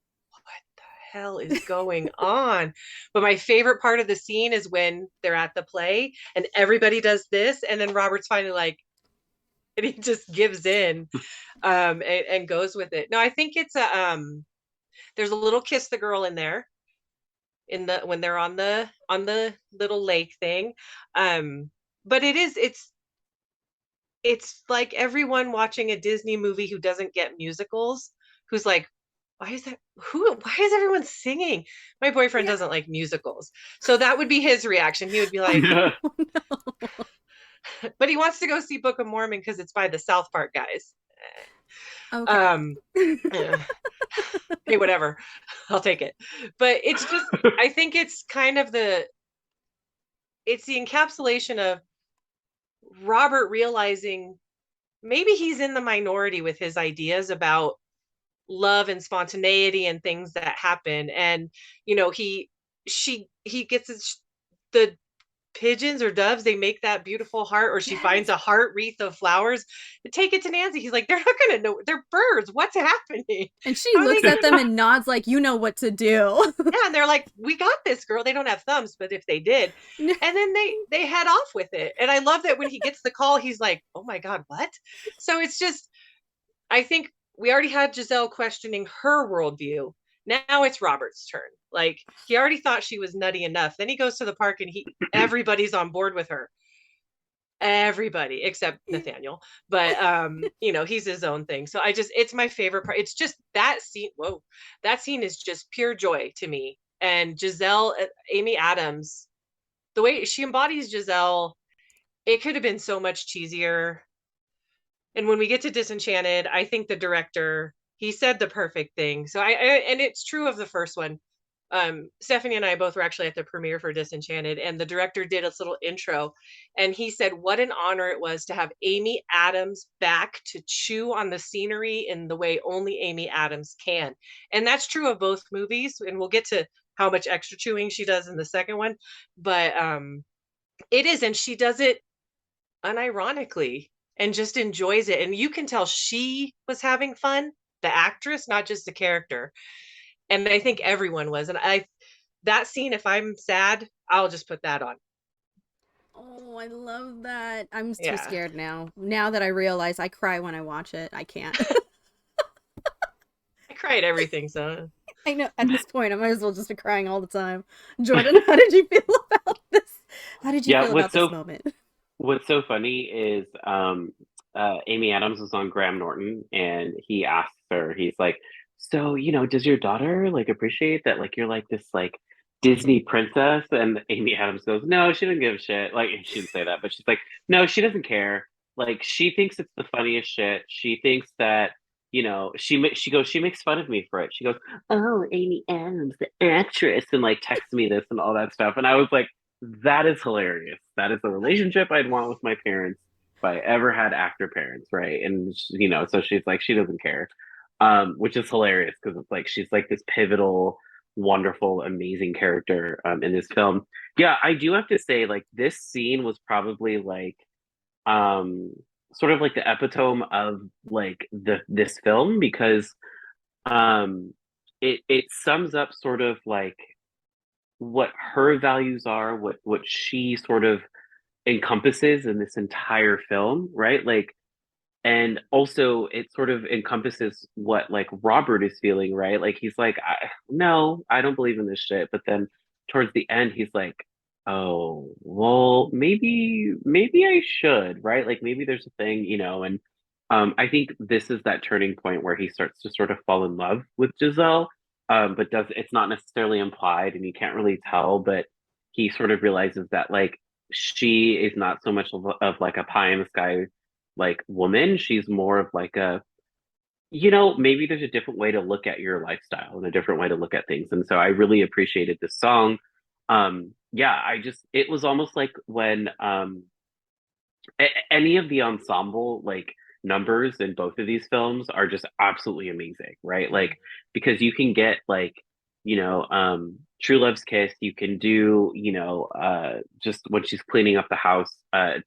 hell is going on? But my favorite part of the scene is when they're at the play and everybody does this, and then Robert's finally like, and he just gives in, and goes with it. No, I think it's a there's a little kiss the girl in there in the when they're on the little lake thing. But it's like everyone watching a Disney movie who doesn't get musicals, who's like, why is everyone singing? My boyfriend doesn't like musicals. So that would be his reaction. He would be like, oh, no. But he wants to go see Book of Mormon because it's by the South Park guys. Okay. Hey, whatever. I'll take it. But it's just, I think it's kind of it's the encapsulation of Robert realizing maybe he's in the minority with his ideas about love and spontaneity and things that happen. And you know, he gets the pigeons or doves, they make that beautiful heart, or she finds a heart wreath of flowers, take it to Nancy. He's like, they're not gonna know, they're birds, what's happening? And she looks at them and nods like, you know what to do. Yeah, and they're like, we got this, girl. They don't have thumbs, but if they did. And then they head off with it. And I love that when he gets the call, he's like, oh my god, what? So it's just, I think we already had Giselle questioning her worldview. Now it's Robert's turn. Like, he already thought she was nutty enough. Then he goes to the park and everybody's on board with her. Everybody except Nathaniel. But you know, he's his own thing. So it's my favorite part. It's just that scene. Whoa. That scene is just pure joy to me. And Giselle, Amy Adams, the way she embodies Giselle, it could have been so much cheesier. And when we get to Disenchanted, I think the director, he said the perfect thing. So and it's true of the first one. Stephanie and I both were actually at the premiere for Disenchanted, and the director did a little intro, and he said what an honor it was to have Amy Adams back to chew on the scenery in the way only Amy Adams can. And that's true of both movies, and we'll get to how much extra chewing she does in the second one. But it is, and she does it unironically and just enjoys it. And you can tell she was having fun, the actress, not just the character. And I think everyone was. And that scene, if I'm sad, I'll just put that on. Oh, I love that. I'm too scared now. Now that I realize I cry when I watch it, I can't. I cry at everything, so. I know, at this point, I might as well just be crying all the time. Jordyn, how did you feel about this? How did you feel about this moment? What's so funny is Amy Adams was on Graham Norton, and he asked her, he's like, so, you know, does your daughter like appreciate that like you're like this like Disney princess? And Amy Adams goes, no, she doesn't give a shit. Like, she didn't say that, but she's like, no, she doesn't care. Like, she thinks it's the funniest shit. She thinks that, you know, she makes fun of me for it. She goes, oh, Amy Adams, the actress, and like texts me this and all that stuff. And I was like, that is hilarious. That is the relationship I'd want with my parents if I ever had actor parents, right? And you know, so she's like, she doesn't care. Which is hilarious because it's like she's like this pivotal wonderful, amazing character in this film. Yeah, I do have to say, like, this scene was probably like um sort of like the epitome of like this film because um it sums up sort of like what her values are, what she sort of encompasses in this entire film, right? Like, and also it sort of encompasses what like Robert is feeling, right? Like he's like, no, I don't believe in this shit. But then towards the end, he's like, oh, well, maybe I should, right? Like maybe there's a thing, and I think this is that turning point where he starts to sort of fall in love with Giselle, but does it's not necessarily implied, and you can't really tell, but he sort of realizes that like she is not so much of like a pie in the sky like woman. She's more of like maybe there's a different way to look at your lifestyle and a different way to look at things. And so I really appreciated this song. Yeah, it was almost like when any of the ensemble like numbers in both of these films are just absolutely amazing, right? Like because you can get like True Love's Kiss, you can do just when she's cleaning up the house, uh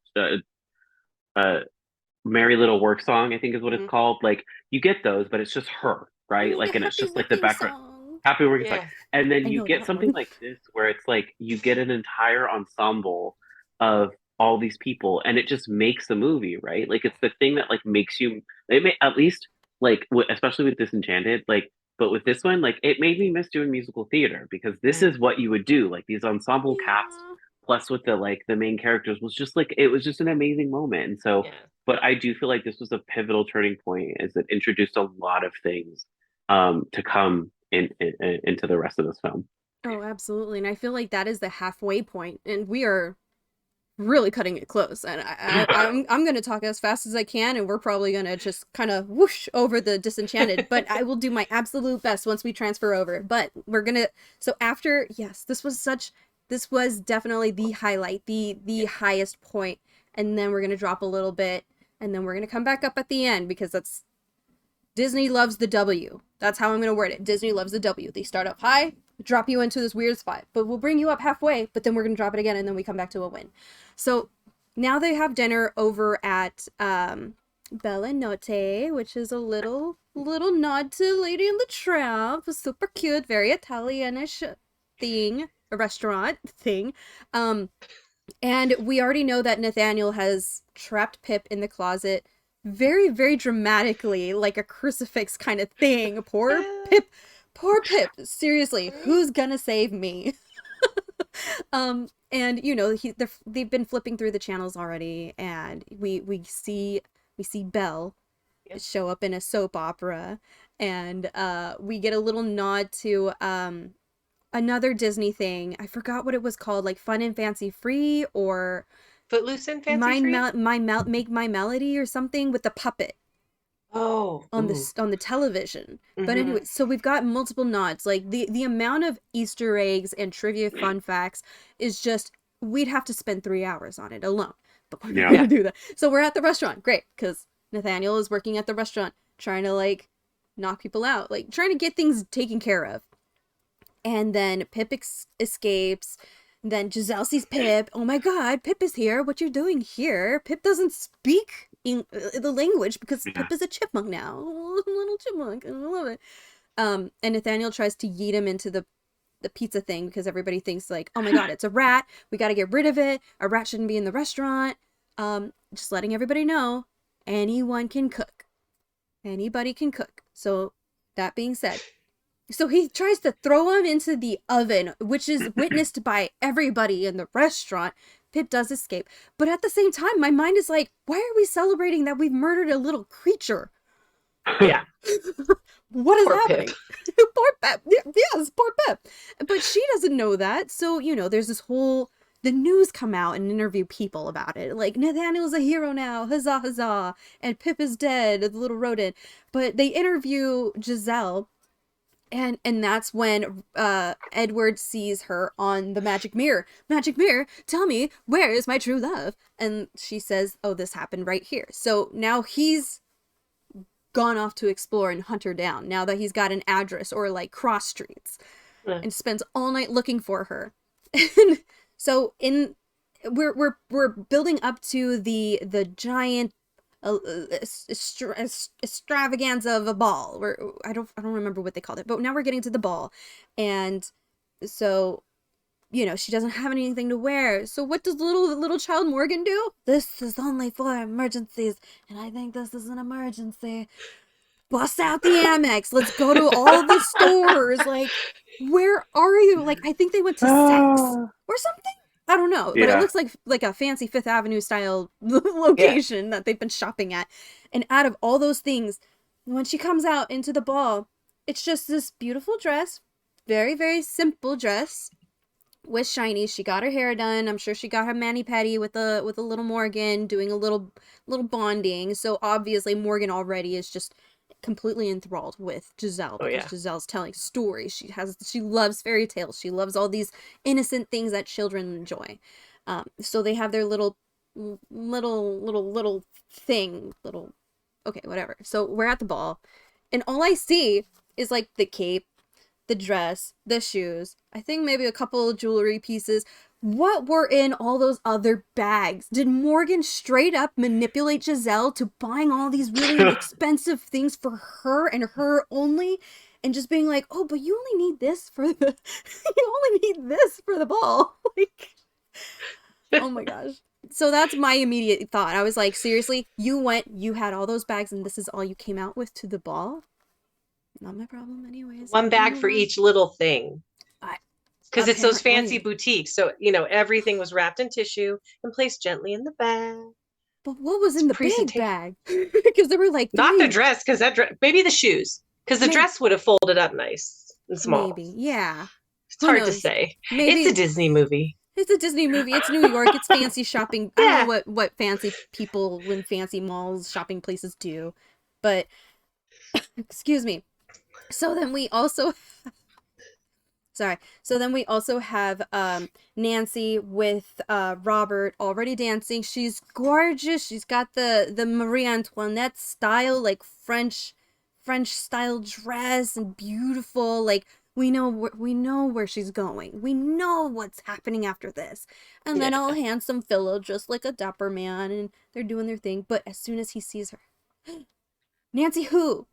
Merry Little Work Song, I think is what it's Mhm. called. Like you get those, but it's just her, I right? need a Like, and it's happy just like the working background song. happy working song. Yeah. And then I you know get that something one. like this where it's like you get an entire ensemble of all these people, and it just makes the movie, right? Like it's the thing that like makes you. It may at least like especially with Disenchanted, like. But with this one, like it made me miss doing musical theater because this Mm. is what you would do. Like these ensemble casts Yeah. plus with the main characters was just like it was just an amazing moment. And so Yeah. but I do feel like this was a pivotal turning point as it introduced a lot of things to come into the rest of this film. Oh, absolutely. And I feel like that is the halfway point, and we are really cutting it close. And I'm gonna talk as fast as I can, and we're probably gonna just kind of whoosh over the Disenchanted. But I will do my absolute best once we transfer over. But we're gonna so after yes, this was definitely the highlight, the highest point, and then we're gonna drop a little bit, and then we're gonna come back up at the end because that's Disney loves the W. That's how I'm going to word it. Disney loves the W. They start up high, drop you into this weird spot, but we'll bring you up halfway, but then we're going to drop it again, and then we come back to a win. So now they have dinner over at Bella Notte, which is a little nod to Lady and the Tramp. Super cute, very Italianish thing, a restaurant thing. And we already know that Nathaniel has trapped Pip in the closet very, very dramatically, like a crucifix kind of thing. Poor Pip. Poor Pip. Seriously, who's gonna save me? And they've been flipping through the channels already, and we see Belle Yep. show up in a soap opera, and we get a little nod to another Disney thing. I forgot what it was called, like Fun and Fancy Free or Footloose and Fancy Free? Make My Melody or something with the puppet Oh. on Ooh. the television. But Mm-hmm. anyway, so we've got multiple nods. Like the amount of Easter eggs and trivia fun facts is just we'd have to spend 3 hours on it alone. But we're not Yeah. gonna do that. So we're at the restaurant. Great, because Nathaniel is working at the restaurant trying to like knock people out, like trying to get things taken care of. And then Pip escapes. Then Giselle sees Pip. Oh my god, Pip is here. What you doing here? Pip doesn't speak the language because Yeah. Pip is a chipmunk now. Little chipmunk. I love it. And Nathaniel tries to yeet him into the pizza thing because everybody thinks like, oh my god, it's a rat. We got to get rid of it. A rat shouldn't be in the restaurant. Just letting everybody know, anyone can cook. Anybody can cook. So that being said, so he tries to throw him into the oven, which is witnessed by everybody in the restaurant. Pip does escape. But at the same time, my mind is like, why are we celebrating that we've murdered a little creature? Yeah. What is Poor happening? Pip. Poor Pip. Yes, poor Pip. But she doesn't know that. So, there's this whole... The news come out and interview people about it. Like, Nathaniel's a hero now. Huzzah, huzzah. And Pip is dead, the little rodent. But they interview Giselle... And that's when Edward sees her on the magic mirror. Magic mirror, tell me, where is my true love? And she says, oh, this happened right here. So now he's gone off to explore and hunt her down now that he's got an address or like cross streets. and spends all night looking for her. And so we're building up to the giant extravaganza of a ball. Where I don't remember what they called it, but now we're getting to the ball, and so she doesn't have anything to wear. So what does little child Morgan do? This is only for emergencies, and I think this is an emergency. Bust out the Amex. Let's go to all the stores. Like, where are you? Like, I think they went to Saks or something. I don't know, but it looks like a fancy Fifth Avenue style location that they've been shopping at. And out of all those things, when she comes out into the ball, it's just this beautiful dress, very, very simple dress with shiny. She got her hair done. I'm sure she got her mani-pedi with a little Morgan doing a little bonding. So obviously Morgan already is just completely enthralled with Giselle because Giselle's telling stories. She loves fairy tales. She loves all these innocent things that children enjoy. So they have their little thing, okay, whatever. So we're at the ball, and all I see is like the cape, the dress, the shoes, I think maybe a couple of jewelry pieces. What were in all those other bags? Did Morgan straight up manipulate Giselle to buying all these really expensive things for her and her only? And just being like, oh, but you only need this for the ball. Like, oh my gosh. So that's my immediate thought. I was like, seriously, you had all those bags and this is all you came out with to the ball? Not my problem anyways. One bag for each little thing. Because it's those fancy boutiques. So, everything was wrapped in tissue and placed gently in the bag. But what was in the big bag? Because there were like not the dress, because maybe the shoes. Because the dress would have folded up nice and small. Maybe, yeah. It's hard to say. Maybe it's a Disney movie. It's a Disney movie. It's New York. It's fancy shopping. I don't know what fancy people in fancy malls, shopping places do. But, excuse me. So then we also have Nancy with Robert already dancing. She's gorgeous. She's got the Marie Antoinette style, like French style dress, and beautiful. Like we know where she's going. We know what's happening after this. And then all handsome Philo, just like a dapper man, and they're doing their thing. But as soon as he sees her, Nancy who?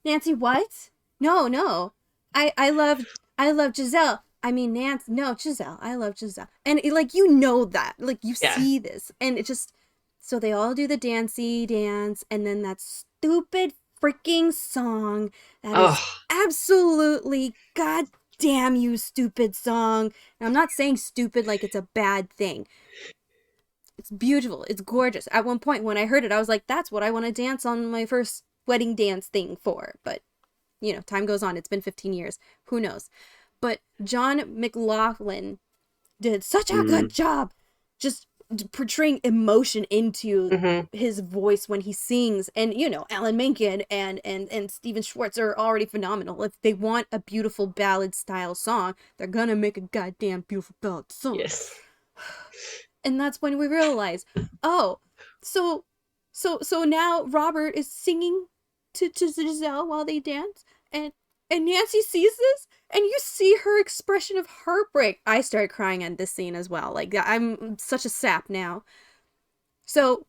Nancy what? No. I love Giselle. I mean, Nancy. No, Giselle. I love Giselle. And like, that. Like, you see this. And it just... So they all do the dancey dance. And then that stupid freaking song. That is absolutely... goddamn you, stupid song. And I'm not saying stupid like it's a bad thing. It's beautiful. It's gorgeous. At one point, when I heard it, I was like, that's what I want to dance on my first wedding dance thing for. But... time goes on. It's been 15 years. Who knows? But John McLaughlin did such a good job just portraying emotion into his voice when he sings. And, Alan Menken and Stephen Schwartz are already phenomenal. If they want a beautiful ballad style song, they're gonna make a goddamn beautiful ballad song. Yes. And that's when we realize, so now Robert is singing to Giselle while they dance, and Nancy sees this, and you see her expression of heartbreak. I started crying at this scene as well. Like, I'm such a sap now. So,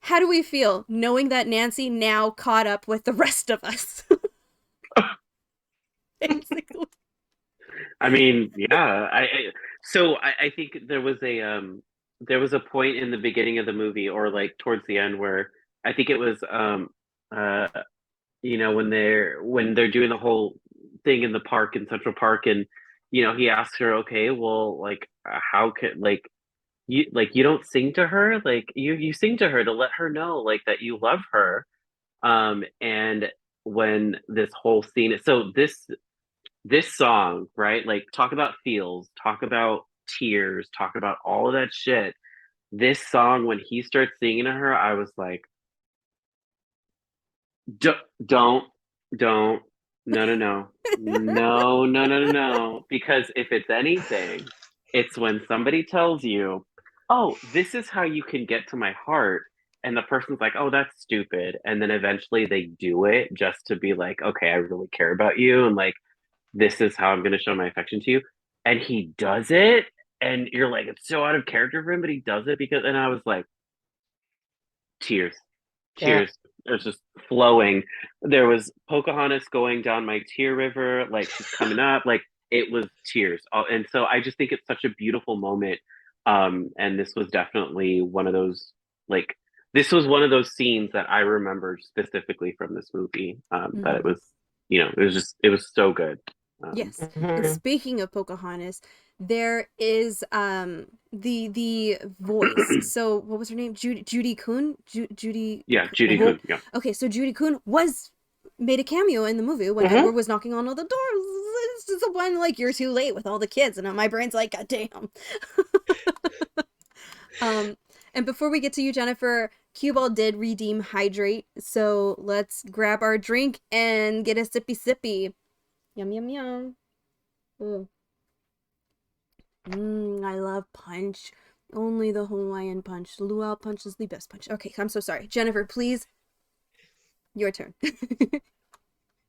how do we feel knowing that Nancy now caught up with the rest of us? Basically. I mean, yeah. I think there was a point in the beginning of the movie, or like towards the end, where I think it was when they're doing the whole thing in the park, in Central Park, and he asks her, okay, well, like, how could, like, you don't sing to her, like you sing to her to let her know, like, that you love her. And when this whole scene, so this song, right, like, talk about feels, talk about tears, talk about all of that shit. This song, when he starts singing to her, I was like, don't, no, because if it's anything, it's when somebody tells you, oh, this is how you can get to my heart, and the person's like, oh, that's stupid, and then eventually they do it just to be like, okay, I really care about you, and like, this is how I'm going to show my affection to you. And he does it. And you're like, it's so out of character for him, but he does it because, and I was like, tears, Yeah. tears. It's just flowing. There was Pocahontas going down my tear river, like she's coming up, like it was tears. And so I just think it's such a beautiful moment. And this was definitely one of those, like, this was one of those scenes that I remembered specifically from this movie. That it Mhm. was, it was so good. Yes. And Mhm. speaking of Pocahontas, there is the voice. So what was her name? Judy Kuhn? Judy Yeah, Judy oh, Kuhn. Yeah. okay, so Judy Kuhn was made a cameo in the movie when Mhm. Edward was knocking on all the doors. It's just the one like you're too late with all the kids, and my brain's like, God damn. um and before we get to you, Jennifer, Cue Ball did redeem hydrate, so let's grab our drink and get a sippy. Yum yum yum. Ooh. I love punch. Only the Hawaiian punch. Luau punch is the best punch. Okay, I'm so sorry. Jennifer, please, your turn.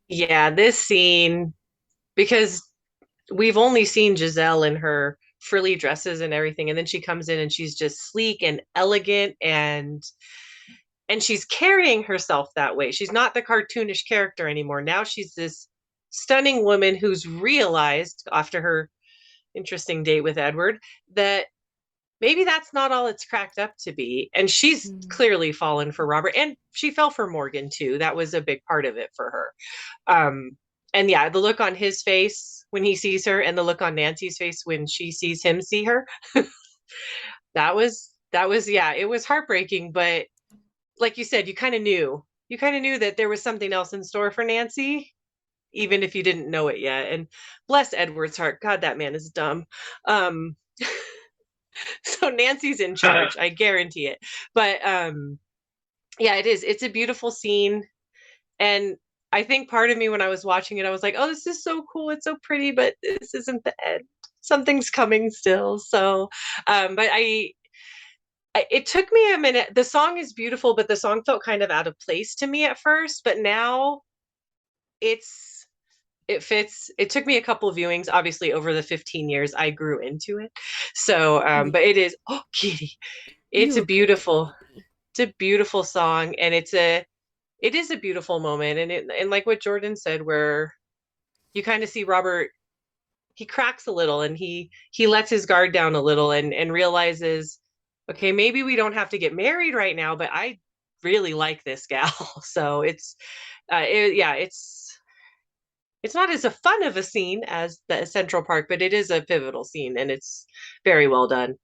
Yeah, this scene, because we've only seen Giselle in her frilly dresses and everything, and then she comes in and she's just sleek and elegant, and she's carrying herself that way. She's not the cartoonish character anymore. Now she's this stunning woman who's realized after her interesting date with Edward that maybe that's not all it's cracked up to be. And she's clearly fallen for Robert, and she fell for Morgan too. That was a big part of it for her. And yeah, the look on his face when he sees her and the look on Nancy's face when she sees him see her, that was yeah, it was heartbreaking, but like you said, you kind of knew that there was something else in store for Nancy, even if you didn't know it yet. And bless Edward's heart, God, that man is dumb. um so Nancy's in charge, I guarantee it. But yeah, it's a beautiful scene. And I think part of me when I was watching it, I was like, oh, this is so cool, it's so pretty, but this isn't the end. Something's coming still. So but it took me a minute. The song is beautiful, but the song felt kind of out of place to me at first, but now it's it fits. It took me a couple of viewings. Obviously, over the 15 years, I grew into it. So, but it is, oh, Kitty, it's You good baby. it's a beautiful song, and it is a beautiful moment, and like what Jordyn said, where you kind of see Robert, he cracks a little, and he lets his guard down a little, and realizes, okay, maybe we don't have to get married right now, but I really like this gal. So yeah, it's not as a fun of a scene as the Central Park, but it is a pivotal scene, and it's very well done.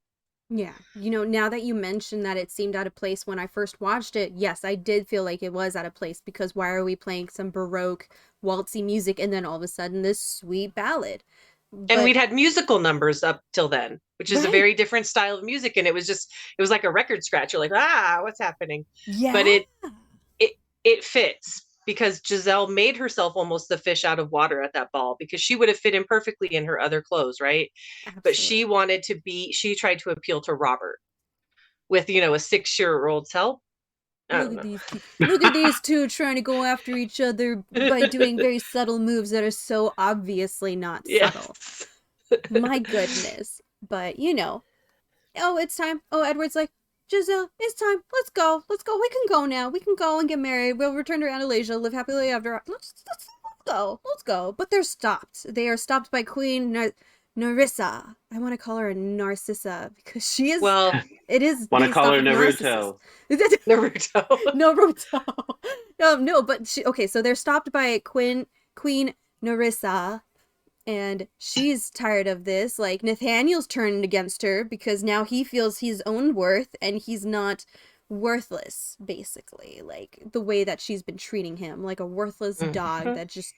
Yeah. Now that you mentioned that it seemed out of place when I first watched it, yes, I did feel like it was out of place because why are we playing some Baroque waltzy music and then all of a sudden this sweet ballad? And But we'd had musical numbers up till then, which is a right. very different style of music, and it was like a record scratch. You're like, what's happening? But Yeah. it it fits because Giselle made herself almost the fish out of water at that ball, because she would have fit in perfectly in her other clothes, right? But Absolutely. she tried to appeal to Robert with, a 6-year-old self. I Look don't at know. these two. Look at these two trying to go after each other by doing very subtle moves that are so obviously not subtle. Yes. My goodness. But oh, it's time. Oh, Edward's like, Giselle, it's time. Let's go. Let's go. We can go now. We can go and get married. We'll return to Andalusia, live happily ever. Let's go. Let's go. But they're stopped. They are stopped by Queen Narissa. I want to call her a Narcissa because she is. Well, It is Want to based call off her of Narcissus. Naruto? Naruto. Naruto. No, but okay. So they're stopped by Queen Narissa, and she's tired of this. Like, Nathaniel's turned against her because now he feels his own worth and he's not worthless, basically. Like, the way that she's been treating him, like a worthless dog Mhm. that just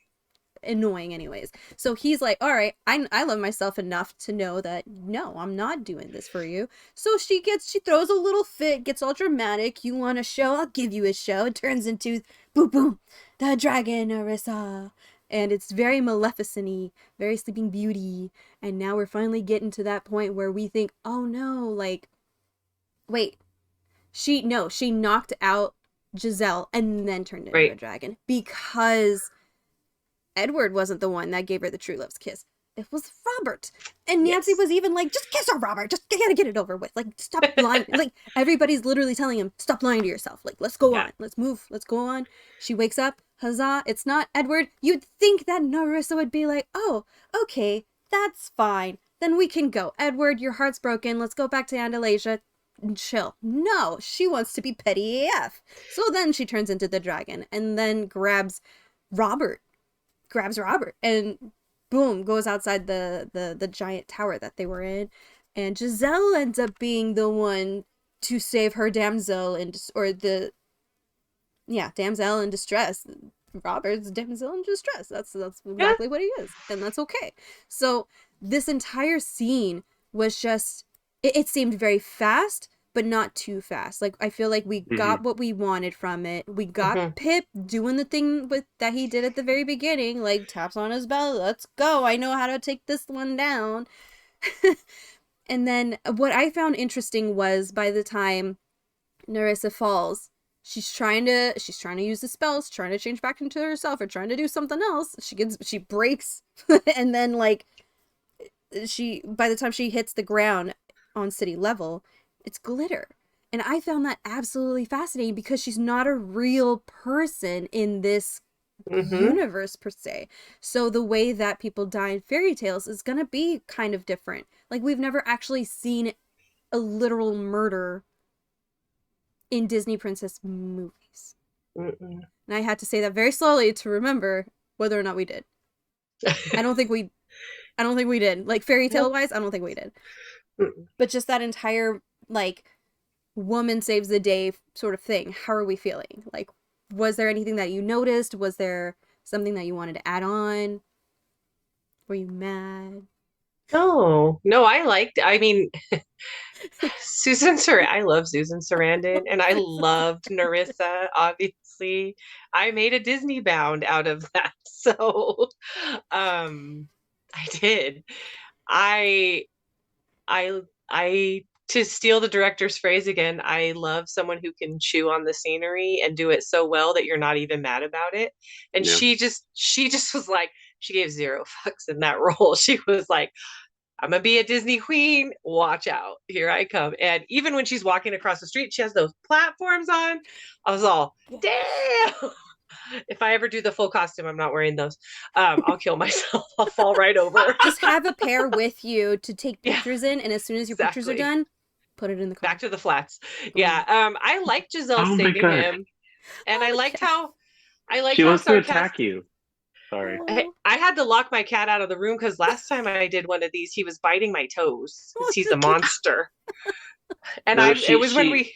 annoying anyways. So he's like, all right, I love myself enough to know that no, I'm not doing this for you. So she throws a little fit, gets all dramatic. You want a show? I'll give you a show. It turns into boom boom, the dragon Arissa. And it's very Maleficent-y, very Sleeping Beauty. And now we're finally getting to that point where we think, oh no, like, wait, she knocked out Giselle and then turned into a Right. dragon because Edward wasn't the one that gave her the true love's kiss. It was Robert. And Nancy Yes. was even like, just kiss her, Robert. Just gotta get it over with. Like, stop lying. Like, everybody's literally telling him, stop lying to yourself. Like, let's go Yeah. on. Let's move. Let's go on. She wakes up. Huzzah. It's not Edward. You'd think that Narissa would be like, oh, okay, that's fine. Then we can go. Edward, your heart's broken. Let's go back to Andalasia and chill. No, she wants to be petty AF. So then she turns into the dragon and then grabs Robert, and boom, goes outside the giant tower that they were in. And Giselle ends up being the one to save her damsel damsel in distress. Robert's damsel in distress. That's exactly what he is. And that's okay. So this entire scene was just, it seemed very fast, but not too fast. Like, I feel like we got what we wanted from it. We got Pip doing the thing that he did at the very beginning, like taps on his bell, let's go, I know how to take this one down. And then what I found interesting was, by the time Narissa falls, she's trying to use the spells, trying to change back into herself or trying to do something else. She breaks and then like by the time she hits the ground on city level, it's glitter. And I found that absolutely fascinating because she's not a real person in this universe per se. So the way that people die in fairy tales is gonna be kind of different. Like, we've never actually seen a literal murder in Disney princess movies. And I had to say that very slowly to remember whether or not we did. I don't think we did. Like, fairy tale wise, I don't think we did. But just that entire, like, woman saves the day sort of thing. How are we feeling? Like, was there anything that you noticed? Was there something that you wanted to add on? Were you mad? No, I mean, I love Susan Sarandon, and I loved Narissa, obviously. I made a Disney bound out of that. So, I did. I, to steal the director's phrase again, I love someone who can chew on the scenery and do it so well that you're not even mad about it. And she just was like, she gave zero fucks in that role. She was like, I'm gonna be a Disney queen. Watch out. Here I come. And even when she's walking across the street, she has those platforms on. I was all, damn. If I ever do the full costume, I'm not wearing those. I'll kill myself. I'll fall right over. Just have a pair with you to take pictures in, and as soon as your pictures are done, put it in the car. Back to the flats. Yeah. I liked Giselle saving him. And I liked how she wants to attack you. Sorry. I had to lock my cat out of the room because last time I did one of these, he was biting my toes because he's a monster. And it was when we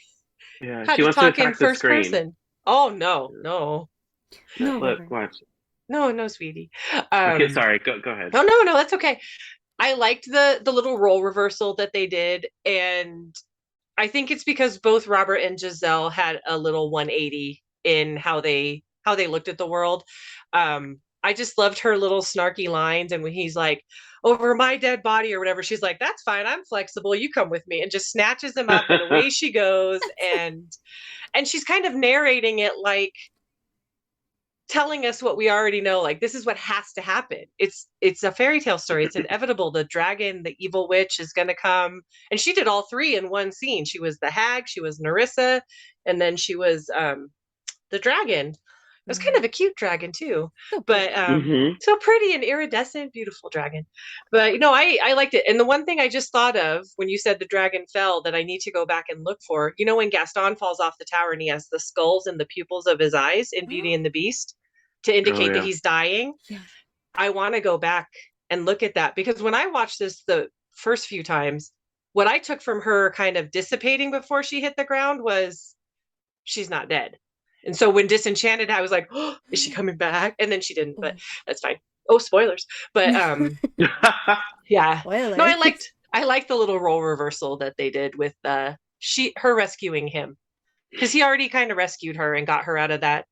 had to talk in first person. Oh, no. Look, watch. No, sweetie. Okay, sorry. Go ahead. Oh, no, that's okay. I liked the little role reversal that they did, and I think it's because both Robert and Giselle had a little 180 in how they looked at the world. I just loved her little snarky lines, and when he's like, over my dead body or whatever, she's like, that's fine, I'm flexible, you come with me, and just snatches him up and away she goes. And she's kind of narrating it like telling us what we already know, like, this is what has to happen. It's a fairy tale story. It's inevitable. The dragon, the evil witch is going to come. And she did all three in one scene. She was the hag, she was Narissa, and then she was the dragon. It was kind of a cute dragon too, but so pretty and iridescent, beautiful dragon. But I liked it. And the one thing I just thought of when you said the dragon fell that I need to go back and look for, when Gaston falls off the tower and he has the skulls and the pupils of his eyes in Beauty and the Beast to indicate that he's dying. Yeah. I want to go back and look at that, because when I watched this the first few times, what I took from her kind of dissipating before she hit the ground was she's not dead. And so when Disenchanted, I was like, oh, is she coming back? And then she didn't, but that's fine. Oh, spoilers. But yeah. Spoilers. No, I liked the little role reversal that they did with her rescuing him. Because he already kind of rescued her and got her out of that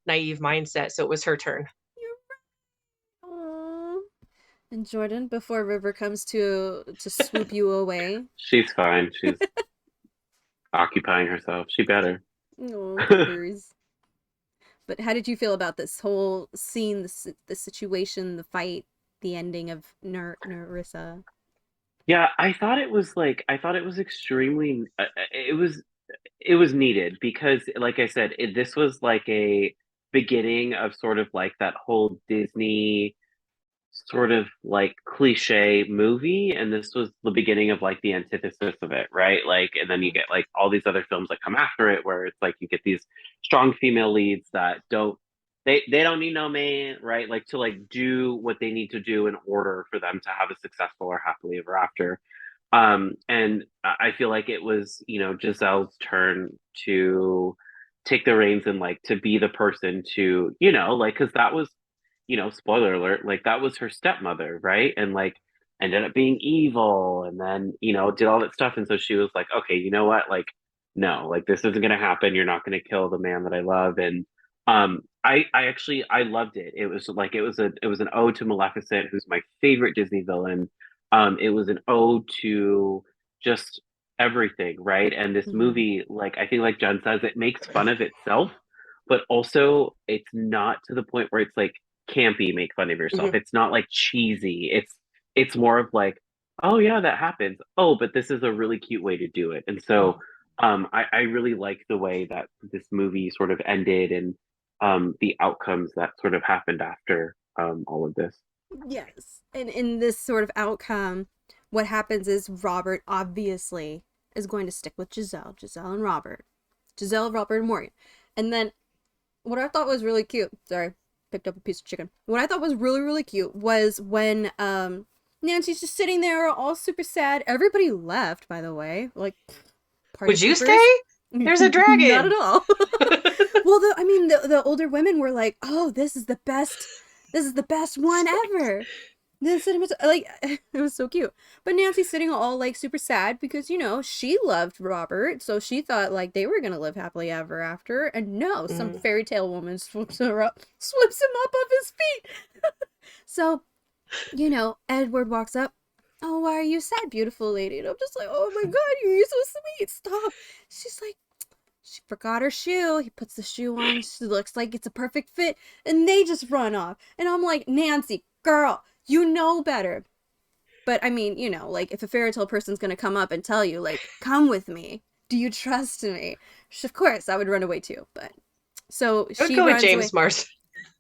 naive mindset. So it was her turn. You're right. Aww. And Jordyn, before River comes to swoop you away. She's fine. She's occupying herself. She better. Oh, But how did you feel about this whole scene, the situation, the fight, the ending of Narissa? Yeah, I thought it was extremely it was needed because like I said, this was like a beginning of sort of like that whole Disney sort of like cliche movie, and this was the beginning of like the antithesis of it, right? Like, and then you get like all these other films that come after it where it's like you get these strong female leads that don't they don't need no man, right? Like to like do what they need to do in order for them to have a successful or happily ever after. And I feel like it was, you know, Giselle's turn to take the reins and like to be the person to, you know, like, because that was, you know, spoiler alert, like that was her stepmother, right? And like ended up being evil and then, you know, did all that stuff. And so she was like, okay, you know what? Like, no, like this isn't gonna happen. You're not gonna kill the man that I love. And I actually I loved it. It was like it was an ode to Maleficent, who's my favorite Disney villain. It was an ode to just everything, right? And this Mm-hmm. movie, like I think like Jen says, it makes fun of itself, but also it's not to the point where it's like campy make fun of yourself. Mhm. It's not like cheesy. It's more of like, oh yeah, that happens. Oh, but this is a really cute way to do it. And so I really like the way that this movie sort of ended and the outcomes that sort of happened after all of this. Yes. And in this sort of outcome, what happens is Robert obviously is going to stick with Giselle and Robert. Giselle, Robert, and Morgan. And then what I thought was really cute, sorry, picked up a piece of chicken. What I thought was really, really cute was when Nancy's just sitting there all super sad. Everybody left, by the way. Like party Would you poopers. stay? There's a Not at dragon. all. Well, the older women were like, "Oh, this is the best. This is the best one ever." The cinema, like, it was so cute. But Nancy's sitting all like super sad because you know she loved Robert, so she thought like they were gonna live happily ever after. And no, some Mm. fairy tale woman swoops her up, sweeps him up off his feet. So you know, Edward walks up. Oh, why are you sad, beautiful lady? And I'm just like, oh my god, you're so sweet. Stop. She's like, she forgot her shoe. He puts the shoe on. She looks like it's a perfect fit. And they just run off. And I'm like, Nancy, girl, you know better. But I mean, you know, like if a fairy tale person's going to come up and tell you, like, come with me. Do you trust me? Of course, I would run away too. But so I would she go with runs away. James Marsden.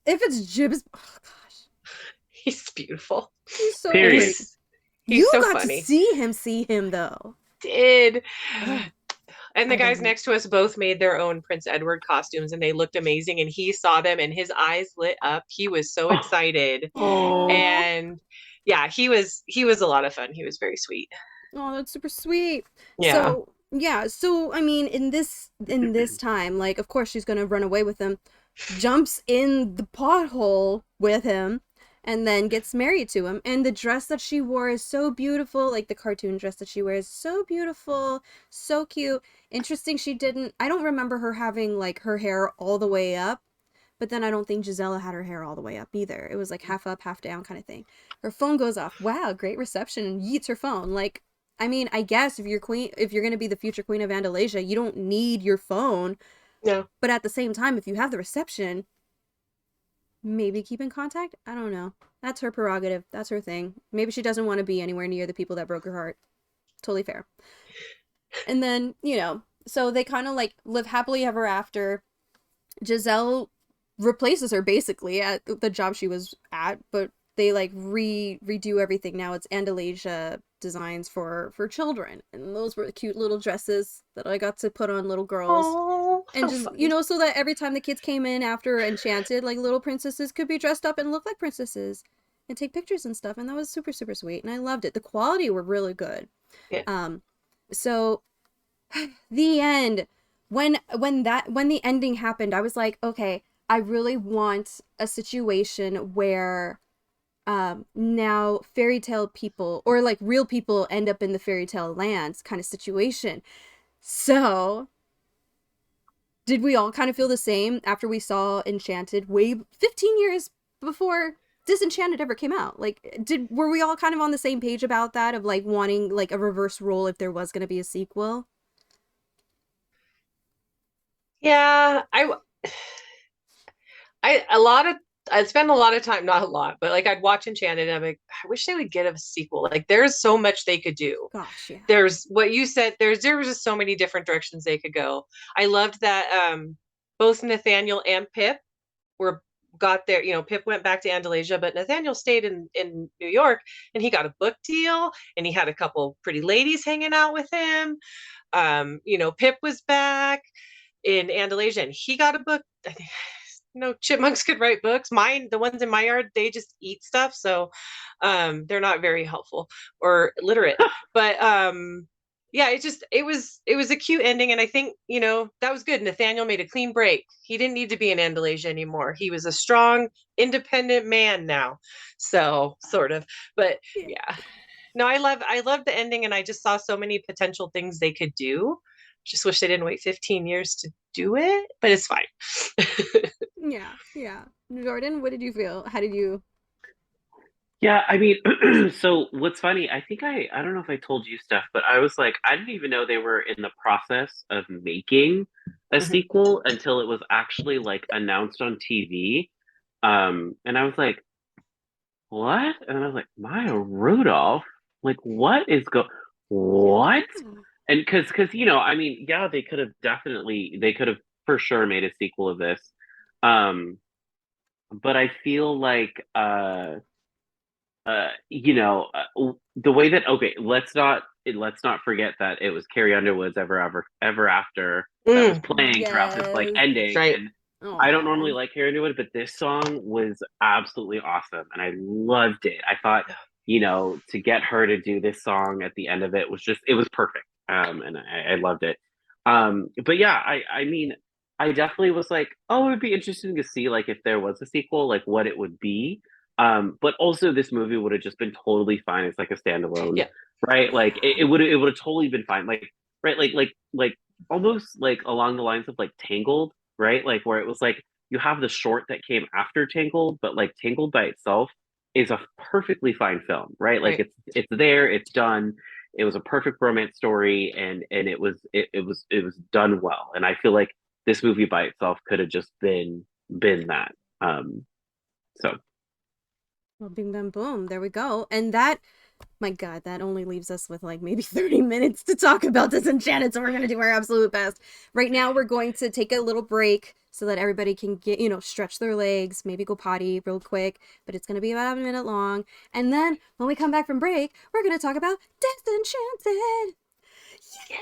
If it's Jib's, oh gosh, He's beautiful. he's so Period. pretty. He's You so got funny. to see him though. Did. Ugh, And the I guys don't know. next to us both made their own Prince Edward costumes and they looked amazing. And he saw them and his eyes lit up. He was so Oh, excited. oh, And yeah, he was a lot of fun. He was very sweet. Oh, that's super sweet. Yeah. So yeah, so I mean, in this time, like, of course she's gonna run away with him, jumps in the pothole with him, and then gets married to him. And the dress that she wore is so beautiful, like the cartoon dress that she wears, so beautiful, so cute. Interesting, she didn't. I don't remember her having like her hair all the way up. But then I don't think Gisela had her hair all the way up either. It was like half up, half down kind of thing. Her phone goes off. Wow, great reception, and yeets her phone. Like, I mean, I guess if you're gonna be the future queen of Andalasia, you don't need your phone. No. But at the same time, if you have the reception, maybe keep in contact. I don't know. That's her prerogative. That's her thing. Maybe she doesn't want to be anywhere near the people that broke her heart. Totally fair. And then, you know, so they kind of like live happily ever after. Giselle replaces her basically at the job she was at, but they like redo everything. Now it's Andalasia designs for children, and those were the cute little dresses that I got to put on little girls. Oh, And how just, funny. you know, so that every time the kids came in after Enchanted, like little princesses could be dressed up and look like princesses and take pictures and stuff. And that was super, super sweet. And I loved it. The quality were really good. Yeah. So the end. When the ending happened, I was like, okay, I really want a situation where now fairy tale people or like real people end up in the fairy tale lands kind of situation. So did we all kind of feel the same after we saw Enchanted way 15 years before Disenchanted ever came out? Like, were we all kind of on the same page about that, of like wanting like a reverse role if there was going to be a sequel? Yeah, I spend a lot of time, not a lot, but like I'd watch Enchanted and I'm like, I wish they would get a sequel. Like there's so much they could do. Gosh, yeah. There's what you said, there was just so many different directions they could go. I loved that both Nathaniel and Pip got there, Pip went back to Andalasia, but Nathaniel stayed in New York, and he got a book deal, and he had a couple pretty ladies hanging out with him. Pip was back in Andalasia, and he got a book. I think, chipmunks could write books. The ones in my yard, they just eat stuff, so they're not very helpful or literate. But yeah, it was a cute ending, and I think that was good. Nathaniel made a clean break. He didn't need to be in Andalasia anymore. He was a strong, independent man now, so sort of. But yeah, no, I love the ending, and I just saw so many potential things they could do. Just wish they didn't wait 15 years to do it, but it's fine. Yeah. Jordyn, what did you feel? How did you? Yeah, I mean, so what's funny, I think I don't know if I told you stuff, but I was like, I didn't even know they were in the process of making a sequel until it was actually like announced on TV. And I was like, what? And I was like, Maya Rudolph? Like, what? And because I mean, yeah, they could have for sure made a sequel of this. But I feel like the way that let's not forget that it was Carrie Underwood's Ever After that was playing throughout this like ending. Right. And I don't normally like Carrie Underwood, but this song was absolutely awesome, and I loved it. I thought, to get her to do this song at the end of it was perfect. And I loved it. But yeah, I mean, I definitely was like, oh, it would be interesting to see like if there was a sequel, like what it would be. But also this movie would have just been totally fine as like a standalone, right? Like it would have totally been fine. Like, right, like almost like along the lines of like Tangled, right? Like where it was like you have the short that came after Tangled, but like Tangled by itself is a perfectly fine film, right? Like it's there, it's done. It was a perfect romance story, and it was done well. And I feel like this movie by itself could have just been that. So Well, bing, bam, boom. There we go. And that, my God, that only leaves us with like maybe 30 minutes to talk about Disenchanted. So we're going to do our absolute best. Right now, we're going to take a little break so that everybody can get, stretch their legs, maybe go potty real quick. But it's going to be about a minute long. And then when we come back from break, we're going to talk about Disenchanted. Yeah.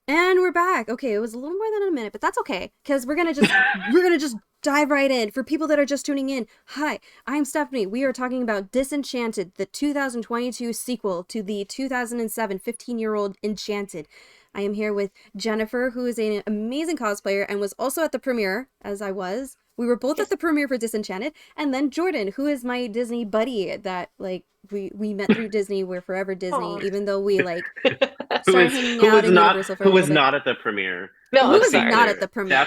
And we're back. Okay, it was a little more than a minute, but that's okay, because we're gonna just dive right in. For people that are just tuning in, hi, I'm Stephanie. We are talking about Disenchanted, the 2022 sequel to the 2007 15-year-old Enchanted. I am here with Jennifer, who is an amazing cosplayer and was also at the premiere, as I was. We were both at the premiere for Disenchanted, and then Jordyn, who is my Disney buddy that like we met through Disney. We're forever Disney, even though we like started hanging out in Universal for a little bit. Who was not at the premiere? No, who was not at the premiere?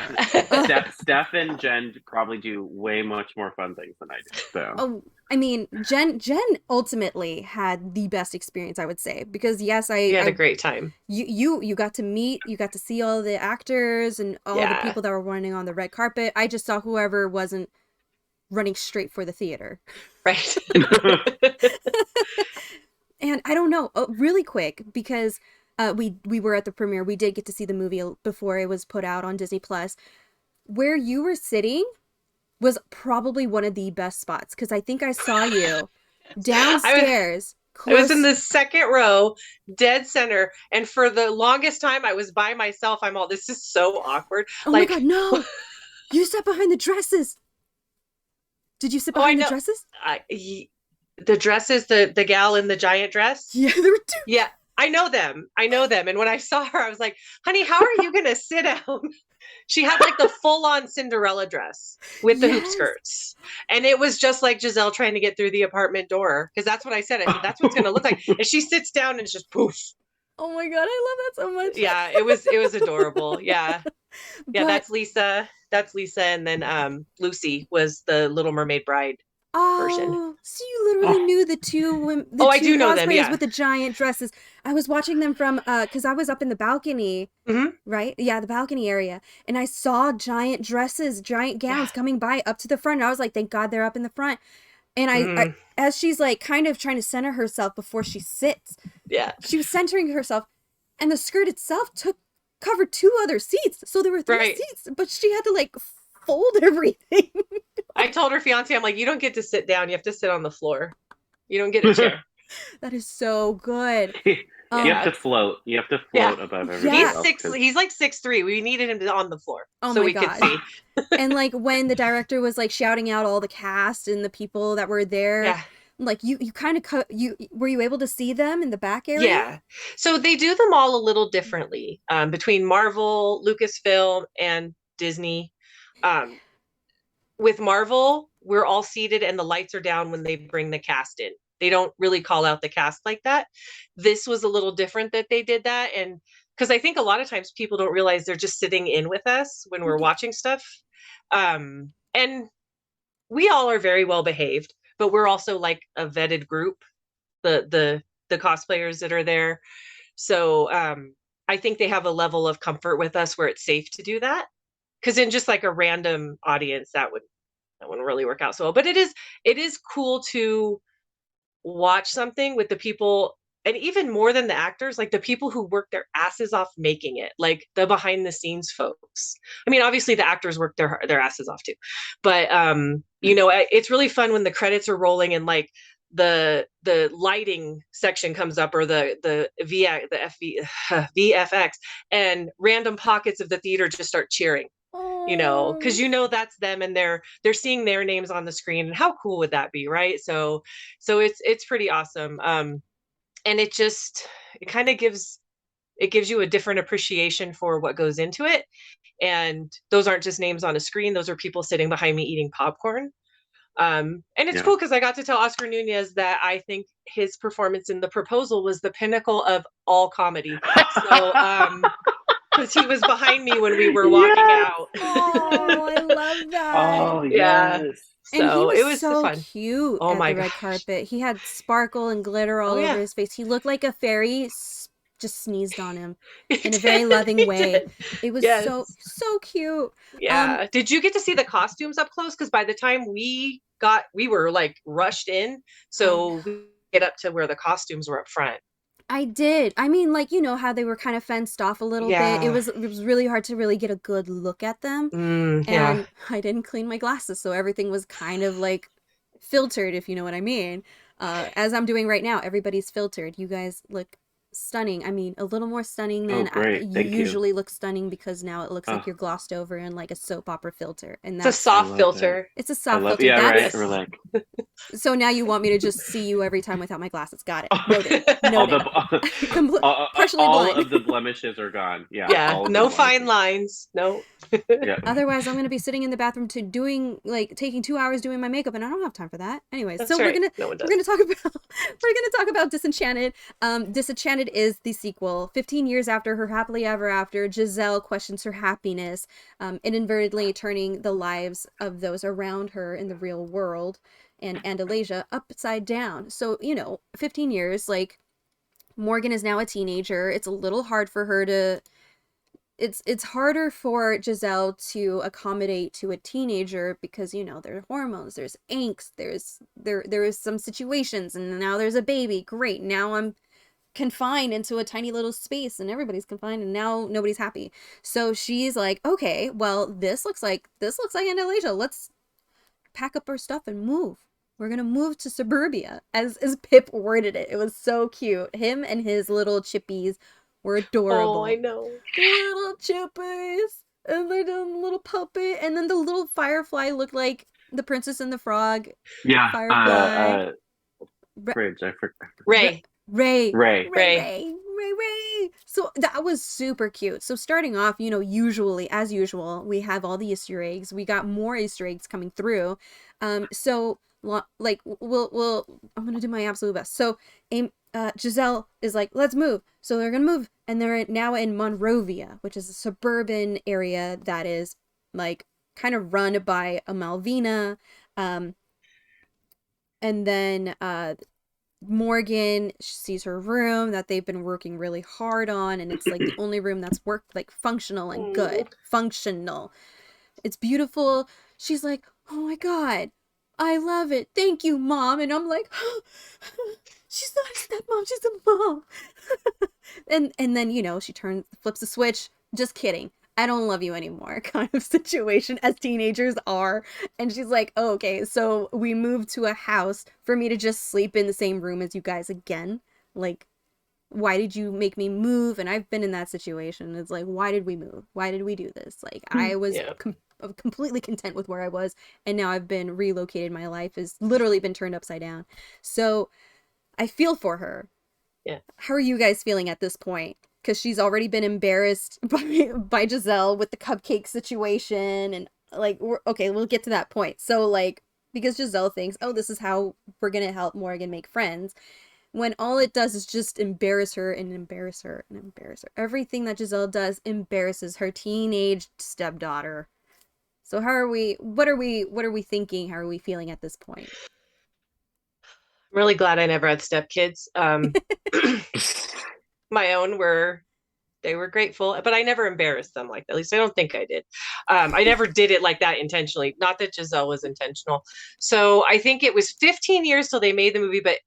Steph and Jen probably do way much more fun things than I do. So. Oh, I mean, Jen ultimately had the best experience, I would say, because yes, I had a great time. You got to see all the actors and all the people that were running on the red carpet. I just saw whoever wasn't running straight for the theater. Right. And I don't know, really quick, because we were at the premiere. We did get to see the movie before it was put out on Disney Plus. Where you were sitting was probably one of the best spots, because I think I saw you downstairs. I was in the second row, dead center, and for the longest time I was by myself. This is so awkward. Oh my God, no! You sat behind the dresses. Did you sit behind the dresses? The dresses, the gal in the giant dress? Yeah, there were two. Yeah, I know them. And when I saw her, I was like, honey, how are you going to sit down? She had like the full-on Cinderella dress with the hoop skirts. And it was just like Giselle trying to get through the apartment door. Because that's what I said. I said, that's what it's going to look like. And she sits down and it's just poof. Oh my God, I love that so much. Yeah, it was adorable. Yeah. Yeah, that's Lisa. And then Lucy was the Little Mermaid bride. version. Oh, so you literally knew the two I do know them, cosplayers yeah. with the giant dresses. I was watching them from because I was up in the balcony, right? Yeah, the balcony area, and I saw giant dresses, giant gowns coming by up to the front. And I was like, thank God they're up in the front. And I as she's like kind of trying to center herself before she sits, she was centering herself, and the skirt itself covered 2 other seats, so there were 3 seats, but she had to like fold everything. I told her fiance, I'm like, you don't get to sit down. You have to sit on the floor. You don't get a chair. That is so good. You have to float. You have to float above everybody else. He's like 6'3". We needed him on the floor so we could see. And like when the director was like shouting out all the cast and the people that were there, like you kind of were you able to see them in the back area? Yeah. So they do them all a little differently between Marvel, Lucasfilm, and Disney. With Marvel, we're all seated and the lights are down when they bring the cast in. They don't really call out the cast like that. This was a little different that they did that. And because I think a lot of times people don't realize they're just sitting in with us when we're watching stuff. And we all are very well behaved, but we're also like a vetted group, the cosplayers that are there. So I think they have a level of comfort with us where it's safe to do that. Because in just like a random audience, that wouldn't really work out so well. But it is cool to watch something with the people, and even more than the actors, like the people who work their asses off making it, like the behind the scenes folks. I mean, obviously the actors work their asses off too, but it's really fun when the credits are rolling and like the lighting section comes up, or the VFX, and random pockets of the theater just start cheering. Because that's them, and they're seeing their names on the screen, and how cool would that be, right? So it's pretty awesome. And it kind of gives you a different appreciation for what goes into it. And those aren't just names on a screen; those are people sitting behind me eating popcorn. And it's cool because I got to tell Oscar Nunez that I think his performance in The Proposal was the pinnacle of all comedy. So because he was behind me when we were walking out. Oh, I love that. Oh, yes. And so it was so fun. cute at the red carpet. He had sparkle and glitter all over his face. He looked like a fairy just sneezed on him in a very loving way. It was so cute. Yeah. Did you get to see the costumes up close? Because by the time we were like rushed in, so we get up to where the costumes were up front. I did. I mean, like, you know how they were kind of fenced off a little bit. It was really hard to really get a good look at them. And I didn't clean my glasses, so everything was kind of like filtered, if you know what I mean. As I'm doing right now, everybody's filtered. You guys look stunning. I mean, a little more stunning than you usually look stunning, because now it looks like you're glossed over in like a soap opera filter, and that's a soft filter. It's a soft filter. Yeah, right. We're like. So now you want me to just see you every time without my glasses? Got it. Noted. Partially all blind. of the blemishes are gone. Yeah. Yeah. No fine lines. No. Otherwise, I'm going to be sitting in the bathroom taking 2 hours doing my makeup, and I don't have time for that. Anyways, That's so right. we're gonna talk about Disenchanted. Disenchanted is the sequel. 15 years after her happily ever after, Giselle questions her happiness, inadvertently turning the lives of those around her in the real world and Andalasia upside down. So 15 years, like, Morgan is now a teenager. It's a little hard for her to. It's harder for Giselle to accommodate to a teenager because there are hormones, there's angst, there is some situations, and now there's a baby. Great, now I'm confined into a tiny little space, and everybody's confined, and now nobody's happy. So she's like, okay, well, this looks like Andalasia. Let's pack up our stuff and move. We're gonna move to suburbia, as Pip worded it. It was so cute. Him and his little chippies were adorable. Oh, I know. The little chippies, and the little puppet, and then the little firefly looked like the Princess and the Frog. Yeah. Firefly. Bridge. I forgot. Ray. So that was super cute. So starting off, usually, as usual, we have all the Easter eggs. We got more Easter eggs coming through. So like we'll I'm gonna do my absolute best. So Giselle is like, let's move. So they're gonna move, and they're now in Monrovia, which is a suburban area that is like kind of run by a Malvina. And then Morgan sees her room that they've been working really hard on, and it's like the only room that's like functional and good. Functional. It's beautiful. She's like, oh my god, I love it. Thank you, Mom. And I'm like, she's not a stepmom, she's a mom. and then, she flips the switch. Just kidding. I don't love you anymore kind of situation, as teenagers are. And she's like, oh, okay, so we moved to a house for me to just sleep in the same room as you guys again? Like, why did you make me move? And I've been in that situation. It's like, why did we move? Why did we do this? Like, I was completely content with where I was, and now I've been relocated. My life has literally been turned upside down. So I feel for her. Yeah. How are you guys feeling at this point? Because she's already been embarrassed by Giselle with the cupcake situation, and like, okay, we'll get to that point. So like, because Giselle thinks, oh, this is how we're gonna help Morgan make friends, when all it does is just embarrass her and embarrass her and embarrass her. Everything that Giselle does embarrasses her teenage stepdaughter. So what are we thinking? How are we feeling at this point? I'm really glad I never had stepkids. My own they were grateful, but I never embarrassed them like that. At least I don't think I did. I never did it like that intentionally. Not that Giselle was intentional. So I think it was 15 years till they made the movie, but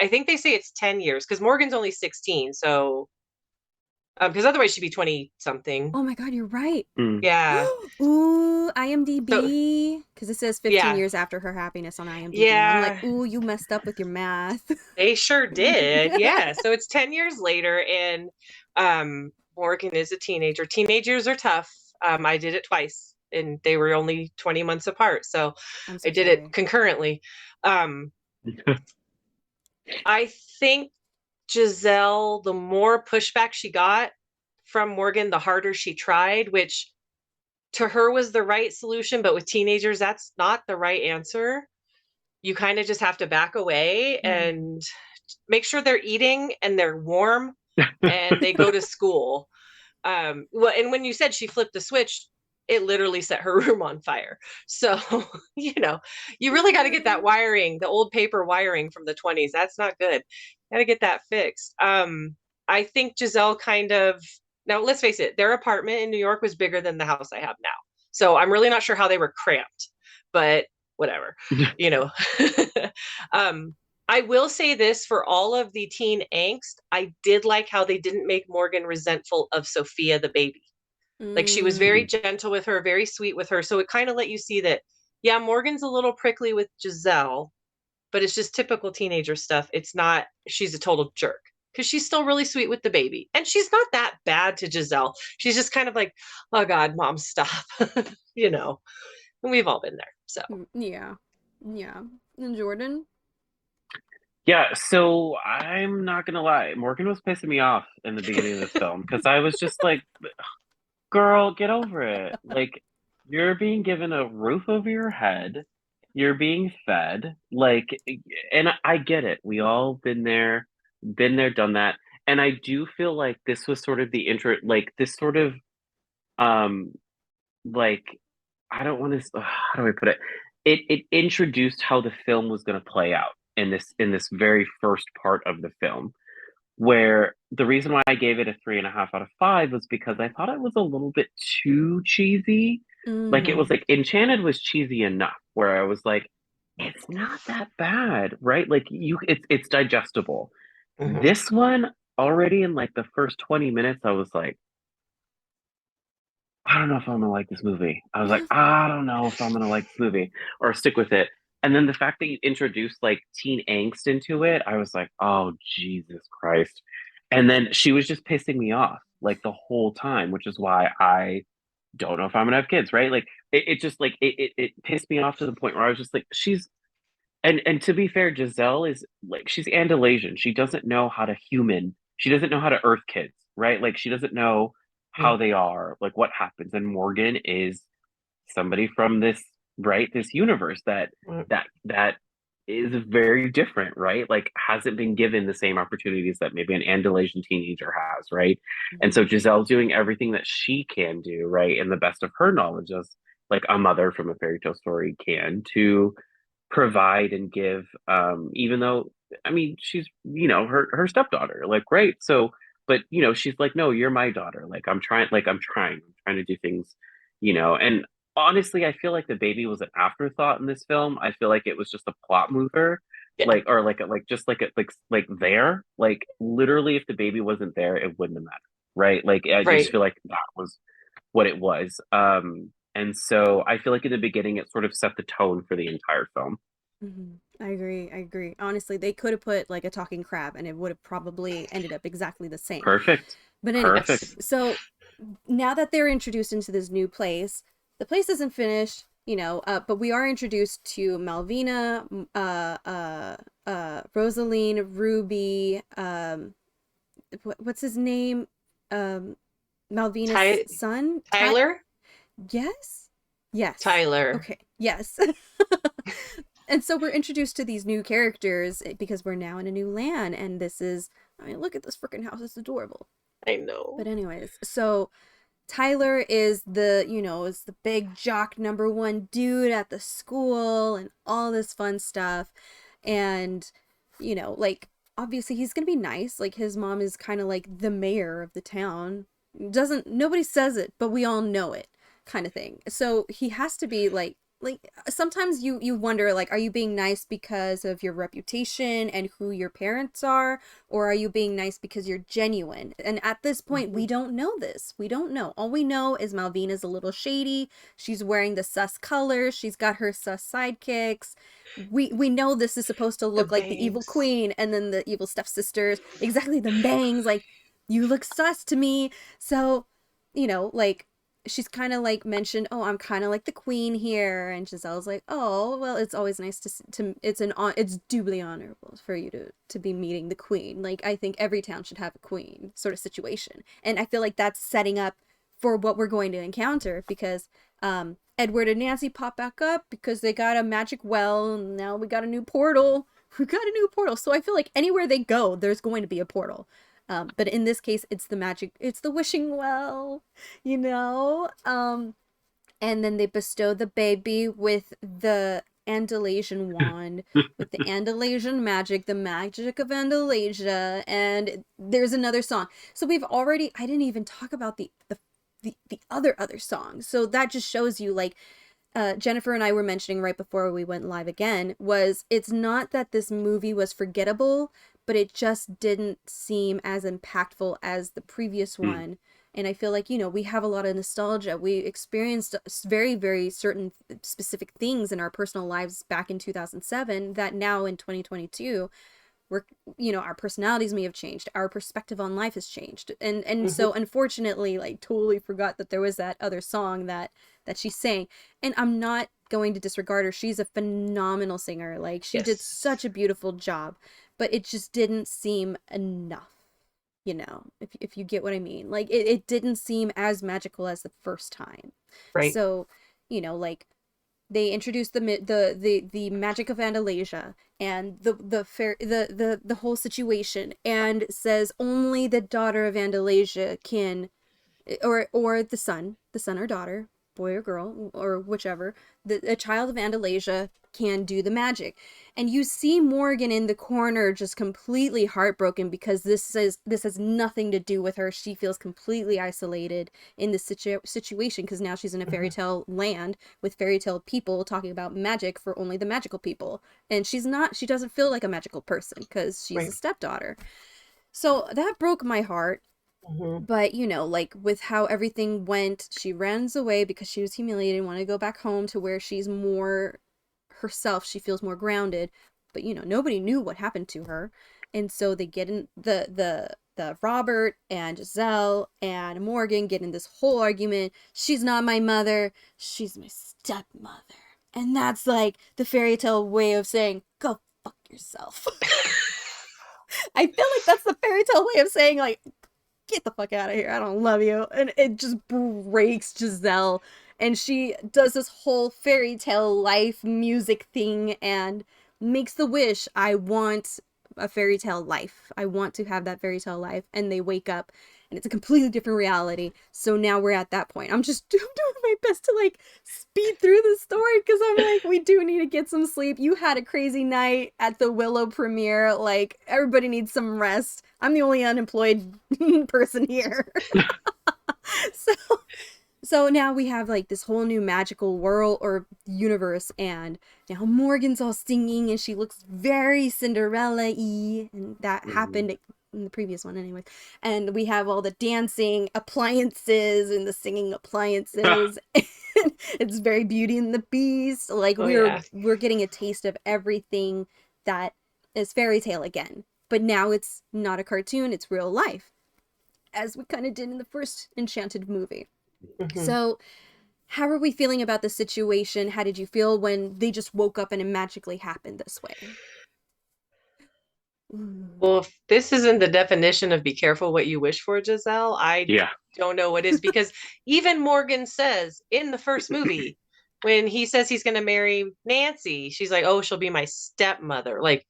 I think they say it's 10 years because Morgan's only 16. So, because otherwise she'd be 20 something. Oh my God, you're right. Yeah. Ooh, IMDb. Because it says 15 years after her happiness on IMDb. Yeah. And I'm like, ooh, you messed up with your math. They sure did. Yeah. So it's 10 years later, and Morgan is a teenager. Teenagers are tough. I did it twice, and they were only 20 months apart. So I did it concurrently. I think Giselle, the more pushback she got from Morgan, the harder she tried, which to her was the right solution. But with teenagers, that's not the right answer. You kind of just have to back away and make sure they're eating and they're warm and they go to school. And when you said she flipped the switch, it literally set her room on fire. So, you really got to get that wiring, the old paper wiring from the 20s. That's not good. Got to get that fixed. I think Giselle now let's face it, their apartment in New York was bigger than the house I have now. So I'm really not sure how they were cramped, but whatever, I will say this, for all of the teen angst, I did like how they didn't make Morgan resentful of Sophia, the baby. Like, she was very gentle with her, very sweet with her. So it kind of let you see that, yeah, Morgan's a little prickly with Giselle, but it's just typical teenager stuff. It's not, she's a total jerk, because she's still really sweet with the baby. And she's not that bad to Giselle. She's just kind of like, oh God, Mom, stop. And we've all been there. So yeah. And Jordyn? Yeah, so I'm not gonna lie, Morgan was pissing me off in the beginning of this film because I was just like, girl, get over it. Like, you're being given a roof over your head, you're being fed, like, and I get it. We all been there, done that. And I do feel like this was sort of the intro, like this sort of like, I don't want to, how do I put it? It introduced how the film was going to play out in this very first part of the film, where the reason why I gave it a 3.5 out of 5 was because I thought it was a little bit too cheesy. Like, it was like Enchanted was cheesy enough where I was like, it's not that bad, right? Like, it's digestible. This one, already in like the first 20 minutes, I was like, I don't know if I'm gonna like this movie. I was like, I don't know if I'm gonna like this movie or stick with it. And then the fact that you introduced like teen angst into it, I was like, oh Jesus Christ. And then she was just pissing me off like the whole time, which is why I don't know if I'm gonna have kids, right? Like, it just like it pissed me off to the point where I was just like, and to be fair, Giselle is like, she's Andalasian. She doesn't know how to human. She doesn't know how to earth kids, right? Like, she doesn't know how they are, like what happens. And Morgan is somebody from this, right, this universe that is very different, right? Like, hasn't been given the same opportunities that maybe an Andalasian teenager has, right? And so Giselle's doing everything that she can do, right, in the best of her knowledge as like a mother from a fairy tale story can, to provide and give, even though, I mean, she's, her stepdaughter, like, great. So, but, she's like, no, you're my daughter. I'm trying to do things, and honestly, I feel like the baby was an afterthought in this film. I feel like it was just a plot mover, Yeah. or just like there, like literally, if the baby wasn't there, it wouldn't have mattered, right? Like, I just Right. feel like that was what it was. And so I feel like in the beginning, it sort of set the tone for the entire film. I agree. I agree. Honestly, they could have put like a talking crab and it would have probably ended up exactly the same. Perfect. But anyways, Perfect. Yes. so now that they're introduced into this new place, the place isn't finished, but we are introduced to Malvina, Rosaline, Ruby, what's his name? Malvina's Ty- son? Tyler? Yes? Yes. Tyler. Okay. Yes. And so we're introduced to these new characters because we're now in a new land, and I mean, look at this freaking house. It's adorable. I know. But anyways, so Tyler is is the big jock #1 dude at the school and all this fun stuff. And, like, obviously he's gonna be nice. Like, his mom is kind of like the mayor of the town. Nobody says it, but we all know it, kind of thing. So he has to be like sometimes you wonder, like, are you being nice because of your reputation and who your parents are, or are you being nice because you're genuine? And at this point, we don't know this. We don't know. All we know is Malvina's a little shady. She's wearing the sus colors. She's got her sus sidekicks. We know this is supposed to The look like the evil bangs. queen and then the evil stepsisters. Exactly, the bangs. Like, you look sus to me. So, like, she's kind of like mentioned, oh, I'm kind of like the queen here, and Giselle's like, oh, well, it's always nice it's doubly honorable for you to be meeting the queen. Like, I think every town should have a queen, sort of situation. And I feel like that's setting up for what we're going to encounter, because Edward and Nancy pop back up because they got a magic well, and now we got a new portal. So I feel like anywhere they go, there's going to be a portal. But in this case, it's the wishing well, you know? And then they bestow the baby with the Andalasian wand, with the Andalasian magic, the magic of Andalasia, and there's another song. So I didn't even talk about the other songs. So that just shows you, like, Jennifer and I were mentioning right before we went live again, was it's not that this movie was forgettable, but it just didn't seem as impactful as the previous one. And I feel like, we have a lot of nostalgia. We experienced very, very certain specific things in our personal lives back in 2007 that now in 2022, our personalities may have changed. Our perspective on life has changed. And so unfortunately, like, totally forgot that there was that other song that she sang. And I'm not going to disregard her. She's a phenomenal singer. Like, she did such a beautiful job, but it just didn't seem enough. If you get what I mean. Like, it didn't seem as magical as the first time. Right. So, like, they introduced the magic of Andalasia and the whole situation, and says only the daughter of Andalasia can, or the son or daughter, boy or girl, or whichever, a child of Andalasia can do the magic. And you see Morgan in the corner just completely heartbroken because this has nothing to do with her. She feels completely isolated in this situation because now she's in a fairy tale land with fairy tale people talking about magic for only the magical people. And she doesn't feel like a magical person because she's a stepdaughter. So that broke my heart. But, like, with how everything went, she runs away because she was humiliated and wanted to go back home to where she's more herself. She feels more grounded. But, nobody knew what happened to her. And so they get in the Robert and Giselle and Morgan get in this whole argument. She's not my mother. She's my stepmother. And that's like the fairy tale way of saying, go fuck yourself. I feel like that's the fairy tale way of saying, like, get the fuck out of here. I don't love you. And it just breaks Giselle. And she does this whole fairy tale life music thing and makes the wish, I want a fairy tale life. I want to have that fairy tale life. And they wake up and it's a completely different reality. So now we're at that point. I'm doing my best to like speed through the story because I'm like, we do need to get some sleep. You had a crazy night at the Willow premiere. Like, everybody needs some rest. I'm the only unemployed person here. so so now we have like this whole new magical world or universe, and now Morgan's all singing and she looks very Cinderella-y, and that happened in the previous one anyway. And we have all the dancing appliances and the singing appliances. It's very Beauty and the Beast. Like we're getting a taste of everything that is fairy tale again. But now it's not a cartoon, it's real life, as we kind of did in the first Enchanted movie. So, how are we feeling about the situation? How did you feel when they just woke up and it magically happened this way? Well, if this isn't the definition of be careful what you wish for, Giselle, I don't know what is, because even Morgan says in the first movie, when he says he's going to marry Nancy, she's like, oh, she'll be my stepmother. Like,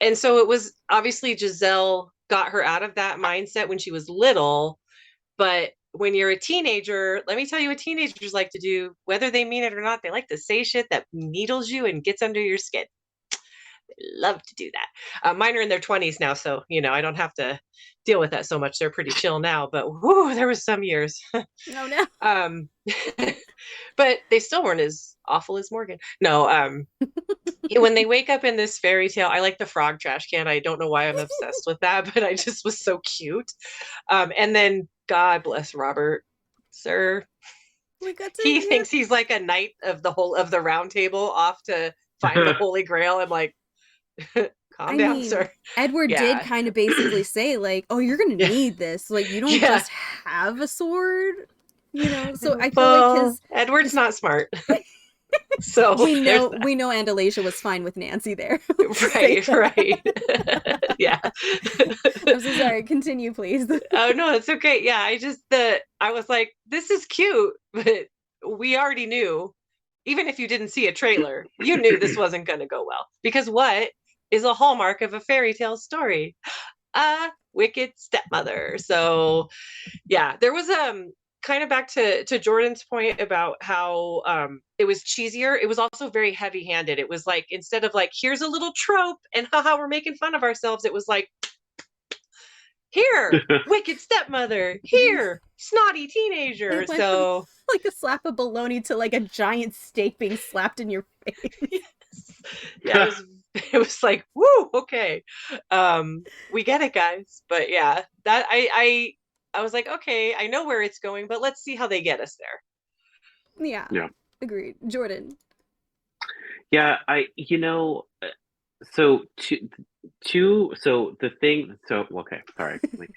and so it was obviously Giselle got her out of that mindset when she was little, but when you're a teenager, let me tell you what teenagers like to do, whether they mean it or not. They like to say shit that needles you and gets under your skin. They love to do that. Mine are in their 20s now, so, I don't have to deal with that so much. They're pretty chill now, but there was some years. Oh, no. But they still weren't as awful as Morgan. No, when they wake up in this fairy tale, I like the frog trash can. I don't know why I'm obsessed with that, but I just was so cute. And then God bless Robert, sir. He thinks he's like a knight of the round table off to find the Holy Grail. I'm like, calm down, sir. Edward did kind of basically say, like, oh, you're gonna need this. Like, you don't just have a sword, So I feel like Edward's not smart. So we know Andalasia was fine with Nancy there. Right. Yeah. I'm so sorry. Continue, please. Oh no, it's okay. Yeah, I was like, this is cute, but we already knew. Even if you didn't see a trailer, you knew this wasn't going to go well. Because what is a hallmark of a fairy tale story? A wicked stepmother. So, yeah, there was kind of back to Jordyn's point about how it was cheesier. It was also very heavy-handed. It was like, instead of like, here's a little trope and haha, we're making fun of ourselves, it was like, here, wicked stepmother, here, snotty teenager. So like a slap of bologna to like a giant steak being slapped in your face. Yes. Yeah, it was like, woo, okay. We get it, guys. But yeah, that I was like, okay, I know where it's going, but let's see how they get us there. Yeah. Agreed. Jordyn. Yeah, okay, sorry. Like,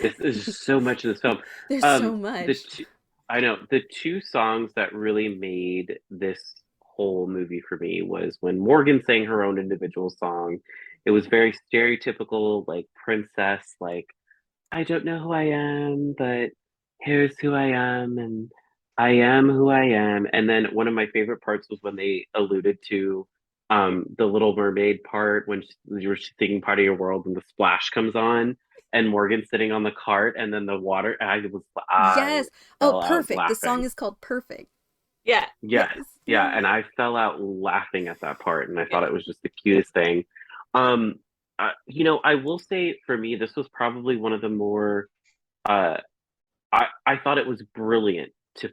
this is so much of this film. There's so much. I know. The two songs that really made this whole movie for me was when Morgan sang her own individual song. It was very stereotypical, like princess, like, I don't know who I am, but here's who I am, and I am who I am. And then one of my favorite parts was when they alluded to the Little Mermaid part, when you were singing Part of Your World and the splash comes on and Morgan's sitting on the cart and then the water. Yes. Oh, Perfect. The song is called Perfect. Yeah. Yes. Yeah. And I fell out laughing at that part, and I thought it was just the cutest thing. I will say for me, this was probably one of the more, I thought it was brilliant to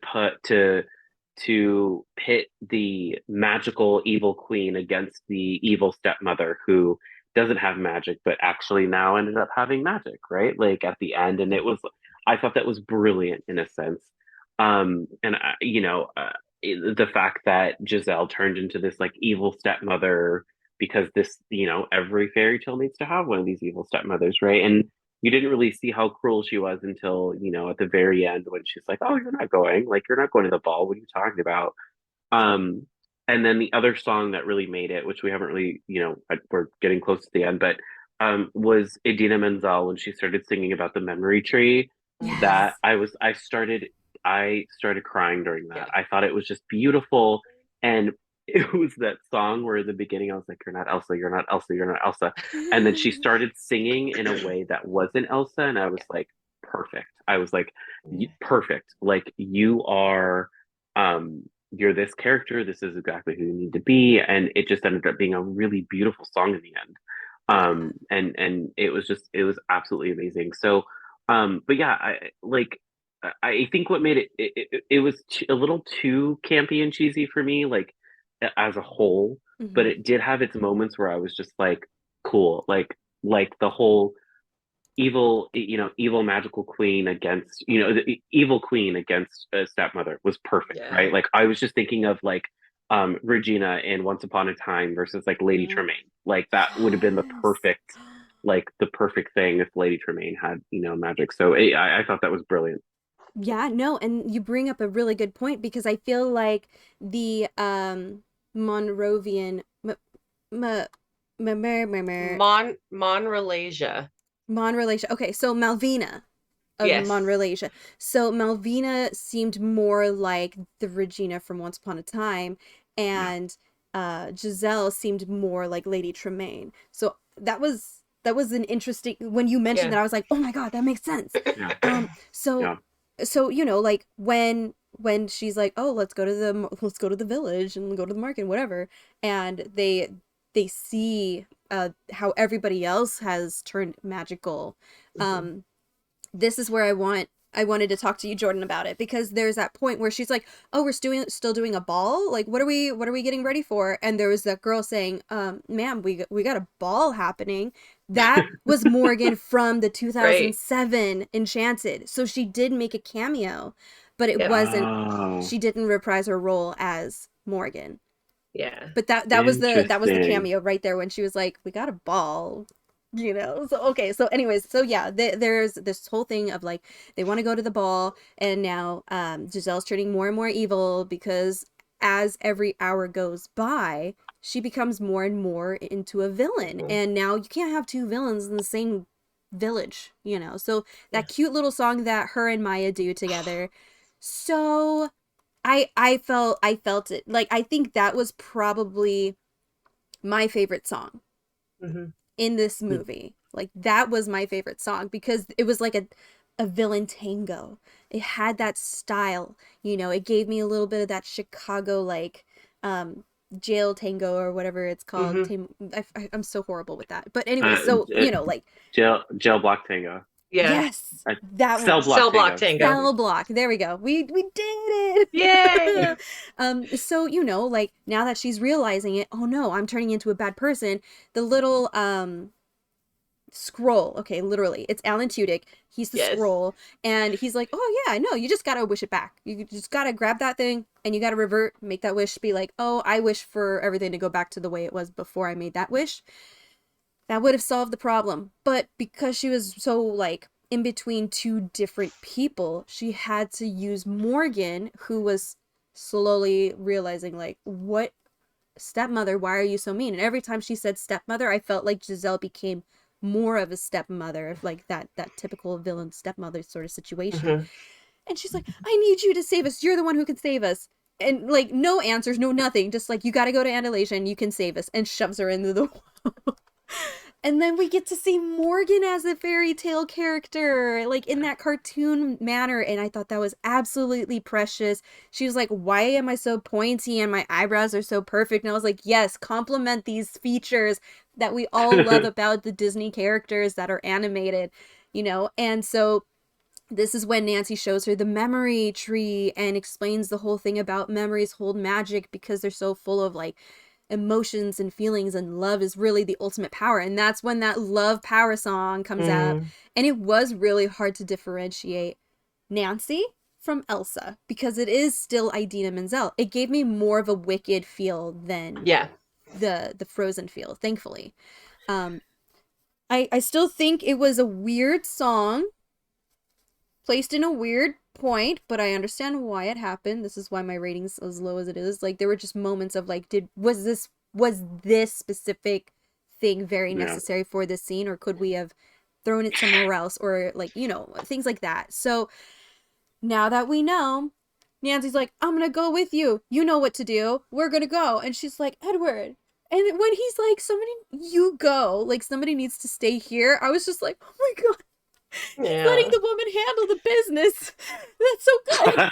pit the magical evil queen against the evil stepmother who doesn't have magic, but actually now ended up having magic, right? Like at the end. And I thought that was brilliant in a sense. The fact that Giselle turned into this like evil stepmother, because this, every fairy tale needs to have one of these evil stepmothers, right? And you didn't really see how cruel she was until, at the very end when she's like, oh, you're not going to the ball. What are you talking about? And then the other song that really made it, which we haven't really, we're getting close to the end, but was Idina Menzel when she started singing about the memory tree. Yes. That I started crying during that. Yeah. I thought it was just beautiful. And it was that song where in the beginning I was like, you're not Elsa, you're not Elsa, you're not Elsa. And then she started singing in a way that wasn't Elsa. And I was like, perfect. I was like, perfect. Like you are, you're this character. This is exactly who you need to be, and it just ended up being a really beautiful song in the end. And it was absolutely amazing. So, but yeah, I think what made it was a little too campy and cheesy for me, like as a whole. But Mhm. it did have its moments where I was just like, cool, like the whole evil magical queen against the evil queen against a stepmother was perfect, Yeah. right? Like I was just thinking of like Regina in Once Upon a Time versus like Lady Tremaine. Like that would have been Yes. the perfect thing if Lady Tremaine had magic. So I thought that was brilliant. Yeah, no, and you bring up a really good point because I feel like the Monrovian m m m m m Monrelasia. Monrelasia. Okay, so Malvina of Yes. Monrelasia. So Malvina seemed more like the Regina from Once Upon a Time, Yeah. and Giselle seemed more like Lady Tremaine. So that was an interesting when you mentioned Yeah. that I was like, oh my God, that makes sense. Yeah. So Yeah. like when she's like, oh, let's go to the village and go to the market, whatever, and they see how everybody else has turned magical. Mhm. This is where I wanted to talk to you, Jordyn, about it because there's that point where she's like, "Oh, we're still doing a ball. Like, what are we getting ready for?" And there was that girl saying, "Ma'am, we got a ball happening." That was Morgan from the Right. 2007 Enchanted. So she did make a cameo, but it Yep. wasn't. Oh, She didn't reprise her role as Morgan. Yeah. But that was the interesting. cameo right there when she was like, "We got a ball." So okay, so anyways, so yeah, there's this whole thing of like they want to go to the ball, and now Giselle's turning more and more evil because as every hour goes by, she becomes more and more into a villain, Mhm. and now you can't have two villains in the same village. So Yeah. that cute little song that her and Maya do together, so I felt it. Like I think that was probably my favorite song Mhm. in this movie. Like that was my favorite song because it was like a villain tango. It had that style, it gave me a little bit of that Chicago like jail tango or whatever it's called. Mhm. I'm so horrible with that. But anyway, Uh, so uh, like jail block tango. Yeah. yes, that Cell one. block Cell block tango. Excuse tango. me. Cell block. There we go. We did Yay. it. So like now that she's realizing it, oh no, I'm turning into a bad person. The little scroll. Okay, literally, it's Alan Tudyk. He's the Yes. scroll, and he's like, oh yeah, no, you just gotta wish it back. You just gotta grab that thing, and you gotta revert, make that wish, be like, oh, I wish for everything to go back to the way it was before I made that wish. That would have solved the problem. But because she was so like in between two different people, she had to use Morgan, who was slowly realizing like, what stepmother, why are you so mean? And every time she said stepmother, I felt like Giselle became more of a stepmother, like that typical villain stepmother sort of situation. Mhm. And she's like, I need you to save us. You're the one who can save us. And like no answers, no nothing. Just like you got to go to Andalasia and you can save us, and shoves her into the wall. And then we get to see Morgan as a fairy tale character, like in that cartoon manner. And I thought that was absolutely precious. She was like, why am I so pointy and my eyebrows are so perfect? And I was like, yes, compliment these features that we all love about the Disney characters that are animated. And so this is when Nancy shows her the memory tree and explains the whole thing about memories hold magic because they're so full of like emotions and feelings, and love is really the ultimate power. And that's when that love power song comes out. Mm. And it was really hard to differentiate Nancy from Elsa because it is still Idina Menzel. It gave me more of a Wicked feel than Yeah. the Frozen feel, thankfully. Um, I still think it was a weird song placed in a weird point, but I understand why it happened. This is why my rating's as low as it is. Like there were just moments of like, was this specific thing very Yeah. necessary for this scene, or could we have thrown it somewhere else, or like things like that. So now that we know, Nancy's like, I'm gonna go with you. You know what to do. We're gonna go. And she's like, Edward. And when he's like, you go, like somebody needs to stay here, I was just like, oh my God, He's letting the woman handle the business. That's so good.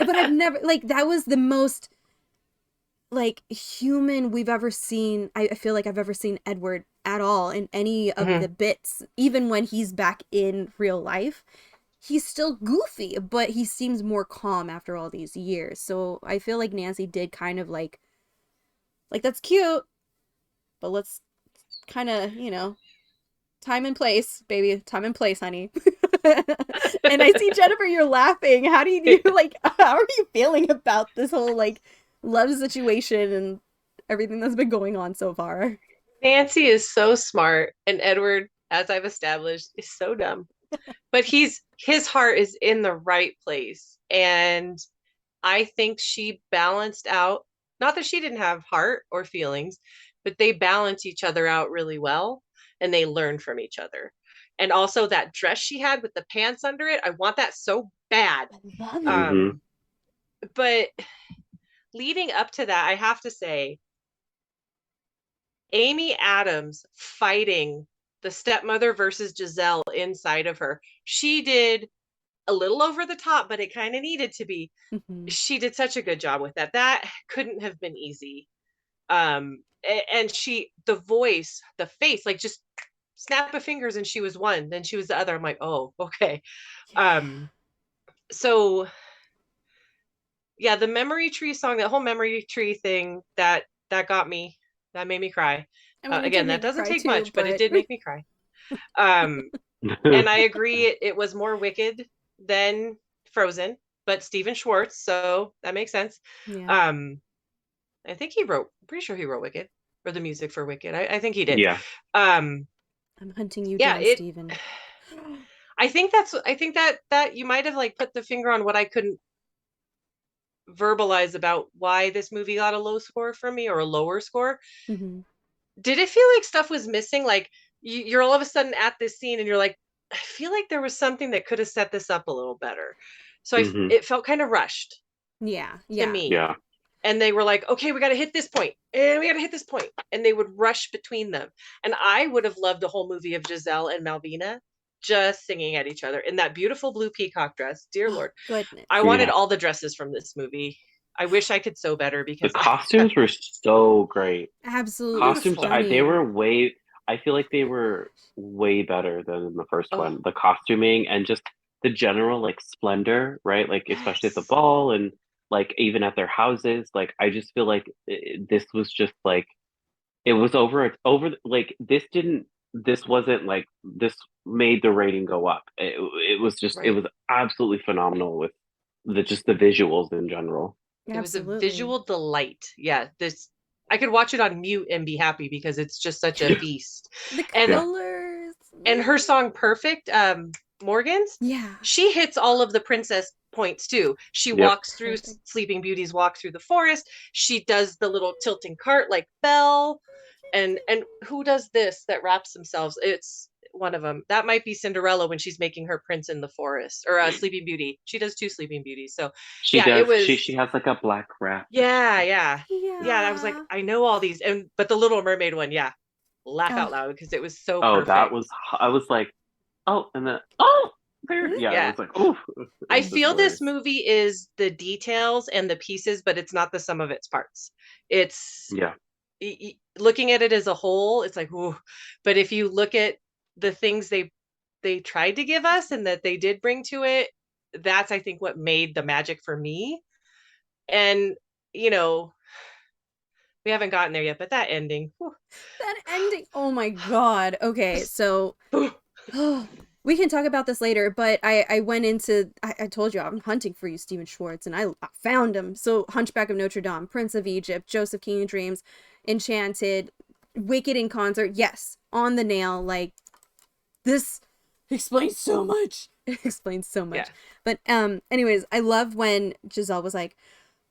But I've never, like, that was the most, like, human we've ever seen. I feel like I've ever seen Edward at all in any of the bits. Even when he's back in real life, he's still goofy, but he seems more calm after all these years. So I feel like Nancy did kind of like, that's cute, but let's kind of, time and place, baby. Time and place, honey. And I see, Jennifer, you're laughing. How are you feeling about this whole, like, love situation and everything that's been going on so far? Nancy is so smart, and Edward, as I've established, is so dumb. But his heart is in the right place. And I think she balanced out, not that she didn't have heart or feelings, but they balance each other out really well, and they learn from each other. And also that dress she had with the pants under it, I want that so bad. I love it. But leading up to that, I have to say, Amy Adams fighting the stepmother versus Giselle inside of her. She did a little over the top, but it kind of needed to be. She did such a good job with that. That couldn't have been easy. And the voice, the face, like, just snap of fingers and she was one, then she was the other. I'm like, oh, okay. So yeah, the memory tree song, that whole memory tree thing, that got me. That made me cry. Again, that doesn't take much, but it did make me cry. And I agree, it was more Wicked than Frozen, but Stephen Schwartz, so that makes sense. Yeah. I think pretty sure he wrote Wicked, or the music for Wicked. I think he did. Yeah. I'm hunting you down, Stephen. I think that you might have, like, put the finger on what I couldn't verbalize about why this movie got a low score from me, or a lower score. Did it feel like stuff was missing? Like, you're all of a sudden at this scene and you're like, I feel like there was something that could have set this up a little better. So it felt kind of rushed. To me. Yeah. And they were like, okay, we got to hit this point, and we got to hit this point, and they would rush between them. And I would have loved a whole movie of Giselle and Malvina just singing at each other in that beautiful blue peacock dress. Dear Lord. Goodness. I wanted all the dresses from this movie. I wish I could sew better, because the costumes were so great. Absolutely. Costumes, I feel like they were way better than the first one. The costuming and just the general, like, splendor, right? Like, especially at the ball, and, like, even at their houses. Like, I just feel like this was just, like, it was over, like, this wasn't, like, this made the rating go up. It was just, it was absolutely phenomenal with the visuals in general. It was a visual delight. Yeah, I could watch it on mute and be happy, because it's just such a feast. The colors. And her song Perfect, Morgan's, she hits all of the princess points too. She walks through, Sleeping Beauty's walk through the forest. She does the little tilting cart like Belle. And who does this that wraps themselves? It's one of them. That might be Cinderella when she's making her prince in the forest, or Sleeping Beauty. She does 2 Sleeping Beauties. So she has like a black wrap. Yeah. I was like, I know all these, but the Little Mermaid one, laugh out loud, because it was so perfect. I was like, oh, and then there, I was like, oh. I feel this movie is the details and the pieces, but it's not the sum of its parts. It's looking at it as a whole, it's like, ooh. But if you look at the things they tried to give us and that they did bring to it, that's, I think, what made the magic for me. And, we haven't gotten there yet, but that ending. Whew. That ending. Oh my God. Okay, so we can talk about this later, but I went into, I told you I'm hunting for you, Stephen Schwartz, and I found him. So Hunchback of Notre Dame, Prince of Egypt, Joseph King of Dreams, Enchanted, Wicked in concert. Yes, on the nail. Like, this explains so much. It explains so much. Yeah. But anyways, I love when Giselle was like,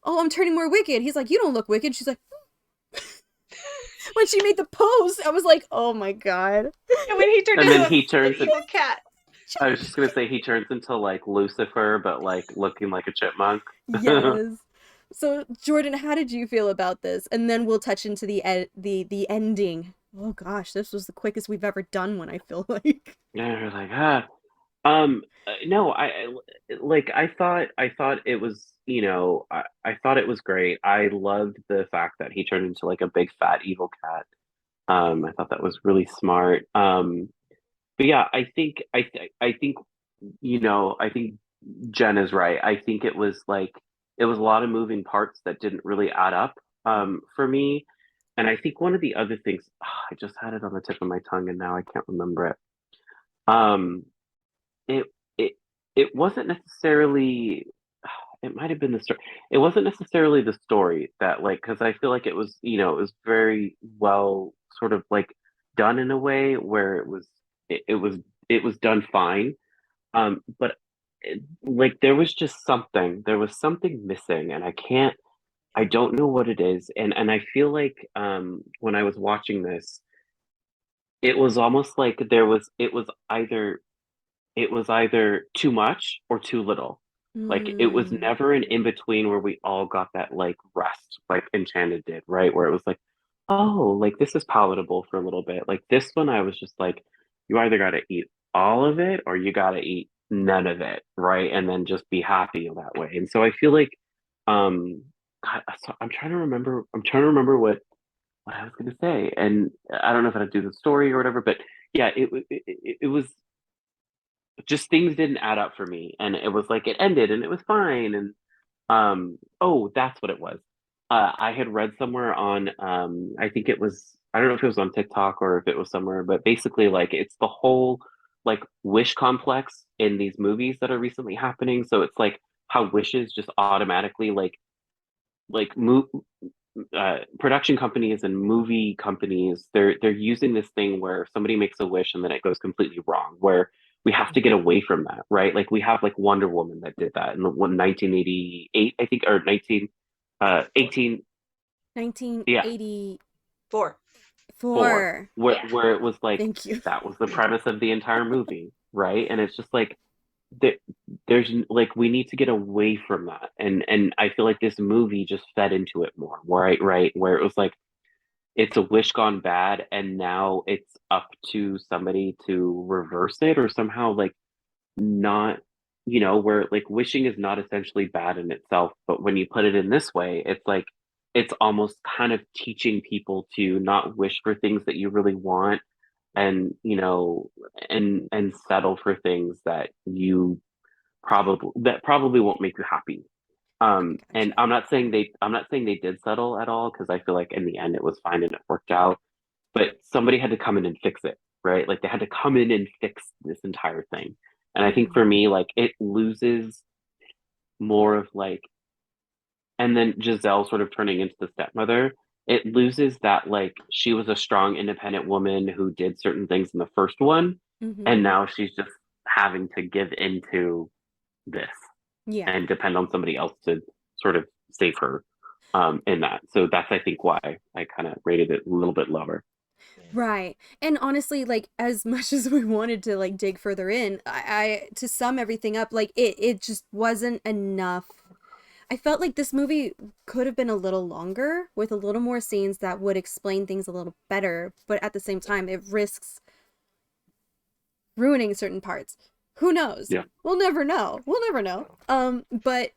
oh, I'm turning more wicked. He's like, you don't look wicked. She's like, when she made the pose, I was like, oh my God. And when he turned into a cat. I was just gonna say, he turns into, like, Lucifer, but, like, looking like a chipmunk. Yes. So Jordyn, how did you feel about this? And then we'll touch into the ending. Oh gosh, this was the quickest we've ever done one, I feel like. And you're like, no, I thought it was, I thought it was great. I loved the fact that he turned into like a big fat evil cat. I thought that was really smart. But yeah, I think Jen is right. I think it was a lot of moving parts that didn't really add up for me. And I think one of the other things, I just had it on the tip of my tongue and now I can't remember it. Um, it it it wasn't necessarily, it might have been the story. It wasn't necessarily the story that like, because I feel like it was, it was very well sort of like done in a way where it was done fine. But like there was something missing, and I don't know what it is, and I feel like when I was watching this, it was almost like it was either too much or too little. Like it was Mm. never an in between where we all got that like rest, like Enchanted did, right? Where it was like, oh, like this is palatable for a little bit. Like this one, I was just like, you either got to eat all of it or you got to eat none of it, right? And then just be happy that way. And so I feel like, um, God, I'm trying to remember. I'm trying to remember what I was going to say, and I don't know if I would do the story or whatever, but yeah, it was just things didn't add up for me, and it was like it ended and it was fine. And oh, that's what it was. I had read somewhere on I think it was, I don't know if it was on TikTok or if it was somewhere, but basically like it's the whole like wish complex in these movies that are recently happening. So it's like how wishes just automatically like move production companies and movie companies, they're using this thing where somebody makes a wish and then it goes completely wrong, where we have to get away from that, right? Like we have like Wonder Woman that did that in the 1988, I think, or 19 Four. 18, yeah, 1984. 4, where it was like Thank you. that was the premise of the entire movie, right? And it's just like there, there's like we need to get away from that, and I feel like this movie just fed into it more, right, where it was like it's a wish gone bad and now it's up to somebody to reverse it or somehow like not, where like wishing is not essentially bad in itself, but when you put it in this way, it's like it's almost kind of teaching people to not wish for things that you really want, and and settle for things that you probably won't make you happy. And Gotcha. I'm not saying they did settle at all, because I feel like in the end it was fine and it worked out, but somebody had to come in and fix it, right? Like they had to come in and fix this entire thing. And I think Mhm. for me, like it loses more of like, and then Giselle sort of turning into the stepmother, it loses that like she was a strong, independent woman who did certain things in the first one, Mhm. and now she's just having to give into this Yeah. and depend on somebody else to sort of save her in that. So that's I think why I kind of rated it a little bit lower. Right. And honestly, like as much as we wanted to like dig further in, I to sum everything up, like it just wasn't enough. I felt like this movie could have been a little longer with a little more scenes that would explain things a little better, but at the same time it risks ruining certain parts. Who knows? Yeah. We'll never know. We'll never know. But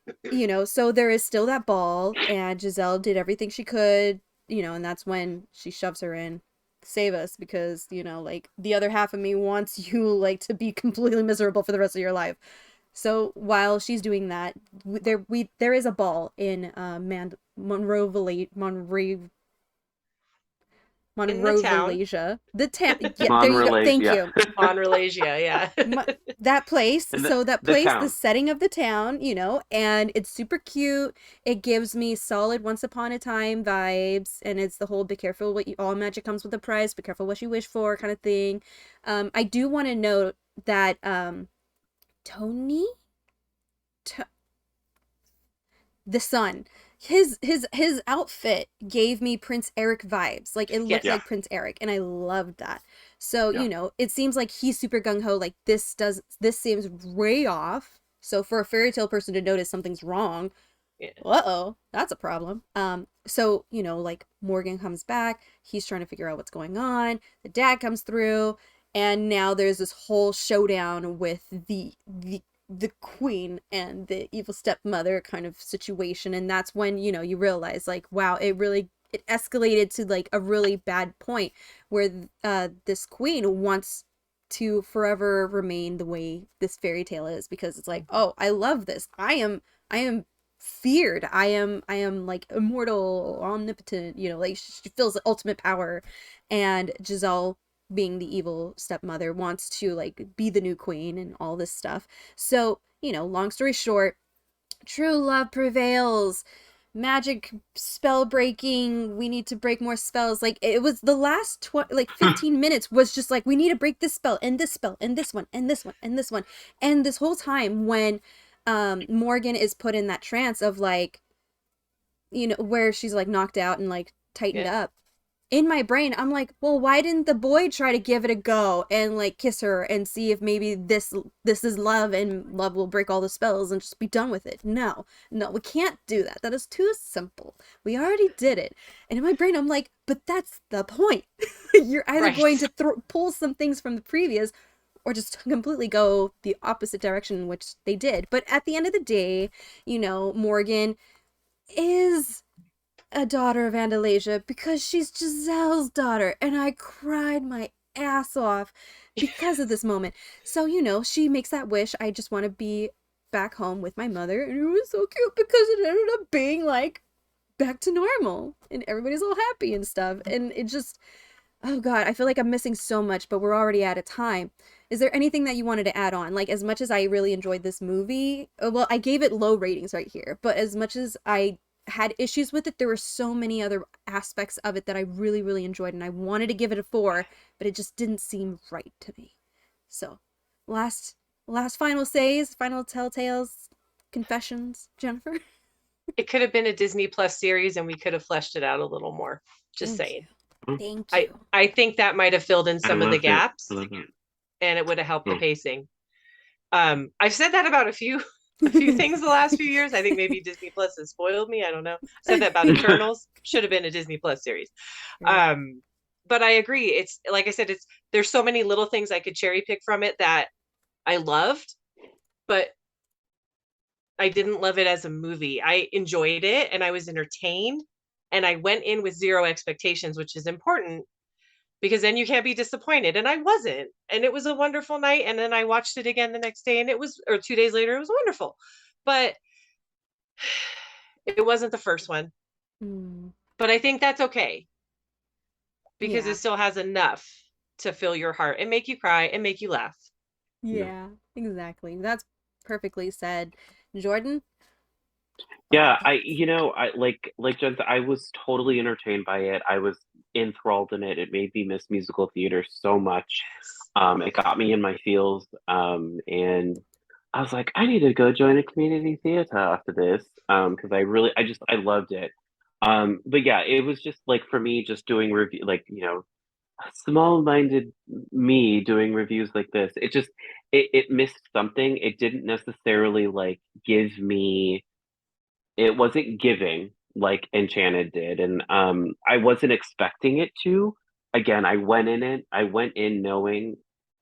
so there is still that ball, and Giselle did everything she could, and that's when she shoves her in. Save us, because like the other half of me wants you like to be completely miserable for the rest of your life. So while she's doing that, there is a ball in In the town, Monroe, the town. Yeah, there you go. Monrelay, Thank yeah. you. Monrelasia, yeah. That place, And so that the place, the town. setting of the town, and it's super cute. It gives me solid Once Upon a Time vibes, and it's the whole be careful what you, all magic comes with a price, be careful what you wish for kind of thing. I do want to note that Tony, T- the son, his outfit gave me Prince Eric vibes. Like it looked Yes. Yeah. like Prince Eric, and I loved that. So Yeah. it seems like he's super gung ho. Like this seems way off. So for a fairy tale person to notice something's wrong, Yeah. uh-oh, that's a problem. So like Morgan comes back, he's trying to figure out what's going on. The dad comes through, and now there's this whole showdown with the queen and the evil stepmother kind of situation, and that's when, you know, you realize like, wow, it escalated to like a really bad point where this queen wants to forever remain the way this fairy tale is, because it's like, oh, I love this, I am feared, I am like immortal, omnipotent, you know, like she feels the ultimate power. And Giselle, being the evil stepmother, wants to like be the new queen and all this stuff. So, you know, long story short, true love prevails. Magic spell breaking. We need to break more spells. Like, it was the last 15 minutes was just like, we need to break this spell and this spell and this one and this one and this one. And this whole time when Morgan is put in that trance of like, you know, where she's like knocked out and like tightened up, in my brain I'm like, well, why didn't the boy try to give it a go and like kiss her and see if maybe this is love and love will break all the spells and just be done with it? No, we can't do that. That is too simple. We already did it. And in my brain I'm like, but that's the point. You're either going to pull some things from the previous, or just completely go the opposite direction, which they did. But at the end of the day, you know, Morgan is a daughter of Andalasia because she's Giselle's daughter, and I cried my ass off because of this moment. So, you know, she makes that wish, I just want to be back home with my mother, and it was so cute because it ended up being like back to normal and everybody's all happy and stuff. And it just, oh god, I feel like I'm missing so much, but we're already out of time. Is there anything that you wanted to add on? Like, as much as I really enjoyed this movie, well, I gave it low ratings right here, but as much as I had issues with it, there were so many other aspects of it that I really, really enjoyed, and I wanted to give it a 4, but it just didn't seem right to me. So, last final says, final telltales, confessions, Jennifer? It could have been a Disney Plus series and we could have fleshed it out a little more. Just saying. Thank you. I think that might have filled in some of the gaps, I love it. and it would have helped the pacing. I've said that about a few things the last few years. I think maybe Disney Plus has spoiled me. I don't know. I said that about Eternals. Should have been a Disney Plus series. But I agree. It's like I said, there's so many little things I could cherry pick from it that I loved, but I didn't love it as a movie. I enjoyed it and I was entertained, and I went in with zero expectations, which is important, because then you can't be disappointed. And I wasn't. And it was a wonderful night. And then I watched it again the next day, and or 2 days later, it was wonderful. But it wasn't the first one. But I think that's okay, because it still has enough to fill your heart and make you cry and make you laugh. Yeah, exactly. That's perfectly said. Jordyn? Yeah, I like Jen said, I was totally entertained by it. I was enthralled in it. It made me miss musical theater so much. It got me in my feels. And I was like, I need to go join a community theater after this. Because I loved it. But yeah, it was just like, for me, just doing review, like, you know, small-minded me doing reviews like this, it missed something. It didn't necessarily like give me, it wasn't giving like Enchanted did, and I wasn't expecting it to. Again, I went in knowing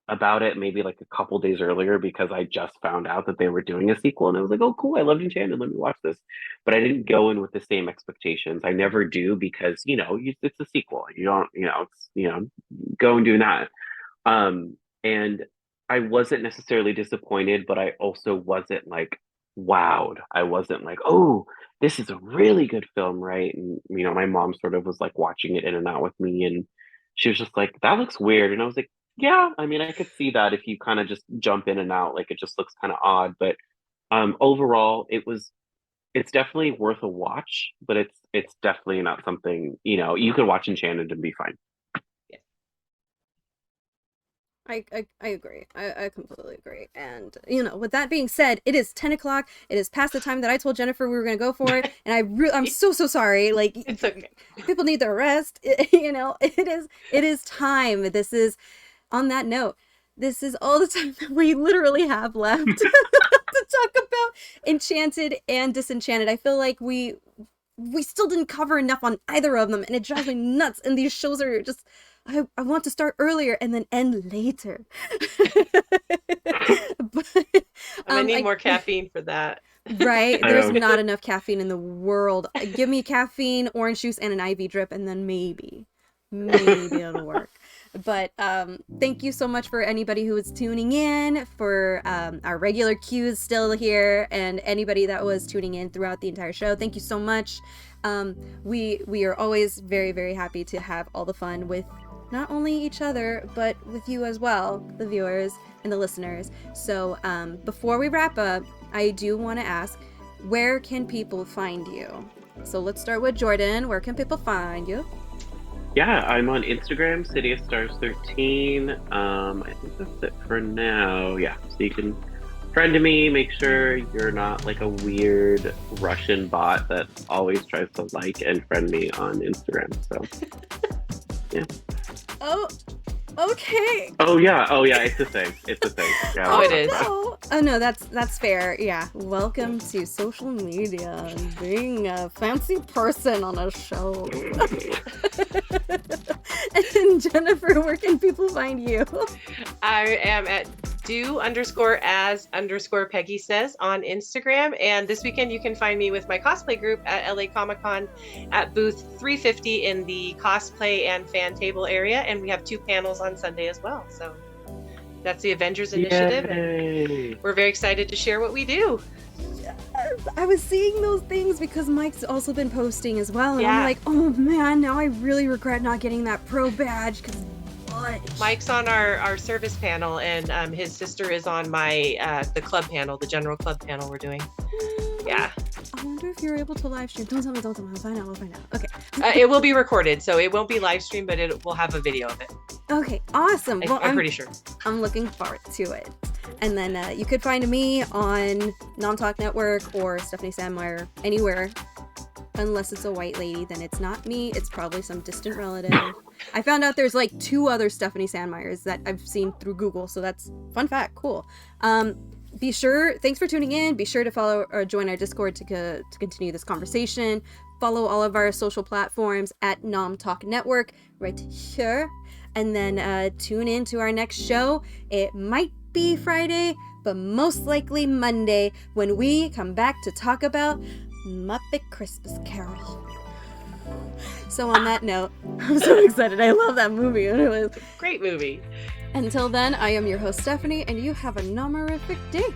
about it maybe like a couple days earlier, because I just found out that they were doing a sequel, and I was like, oh cool, I loved Enchanted, let me watch this. But I didn't go in with the same expectations. I never do, because you know, it's a sequel, you don't, you know, it's, you know, go and do that. And I wasn't necessarily disappointed, but I also wasn't like wowed. I wasn't like, oh, this is a really good film, right? And you know, my mom sort of was like watching it in and out with me, and she was just like, that looks weird. And I was like, yeah, I mean, I could see that if you kind of just jump in and out, like it just looks kind of odd. But overall, it's definitely worth a watch, but it's definitely not something, you know, you could watch Enchanted and be fine. I agree. I completely agree. And, you know, with that being said, it is 10 o'clock. It is past the time that I told Jennifer we were going to go for it. And I'm so sorry. Like, it's okay. People need their rest. You know, it is time. This is, on that note, this is all the time that we literally have left to talk about Enchanted and Disenchanted. I feel like we still didn't cover enough on either of them, and it drives me nuts. And these shows are just, I want to start earlier and then end later. But, I'm gonna need more caffeine for that. right? I There's know. not enough caffeine in the world. Give me caffeine, orange juice, and an IV drip, and then maybe it'll work. But thank you so much for anybody who is tuning in, for our regular cues still here, and anybody that was tuning in throughout the entire show. Thank you so much. We are always very, very happy to have all the fun with not only each other, but with you as well, the viewers and the listeners. So before we wrap up, I do want to ask, where can people find you? So let's start with Jordyn. Where can people find you? Yeah, I'm on Instagram, CityOfStars13. I think that's it for now. Yeah, so you can friend me. Make sure you're not like a weird Russian bot that always tries to like and friend me on Instagram. So, yeah. Oh, okay. Oh yeah, it's a thing. It's a thing. Yeah. Oh, it is. No. Oh no, that's fair. Yeah. Welcome to social media and being a fancy person on a show. And Jennifer, where can people find you? I am at do_as_Peggy says on Instagram. And this weekend you can find me with my cosplay group at LA Comic Con at booth 350 in the cosplay and fan table area. And we have 2 panels on Sunday as well. So that's the Avengers initiative. Yay. And we're very excited to share what we do. I was seeing those things because Mike's also been posting as well, and Yeah. I'm like, oh man, now I really regret not getting that pro badge because Mike's on our service panel, and his sister is on my the club panel, the general club panel we're doing. Yeah. I wonder if you're able to live stream. Don't tell me. We'll find out. Okay. It will be recorded, so it won't be live streamed, but it will have a video of it. Okay, awesome. Well, I'm pretty sure. I'm looking forward to it. And then you could find me on Nom Talk Network or Stephanie Sandmeier anywhere. Unless it's a white lady, then it's not me. It's probably some distant relative. I found out there's like 2 other Stephanie Sandmeiers that I've seen through Google, so that's fun fact. Cool. Be sure. Thanks for tuning in. Be sure to follow or join our Discord to continue this conversation. Follow all of our social platforms at Nom Talk Network right here, and then tune in to our next show. It might be Friday, but most likely Monday when we come back to talk about Muppet Christmas Carol. So on that note, I'm so excited. I love that movie. It was Great movie. Until then, I am your host Stephanie, and you have a nomorific day.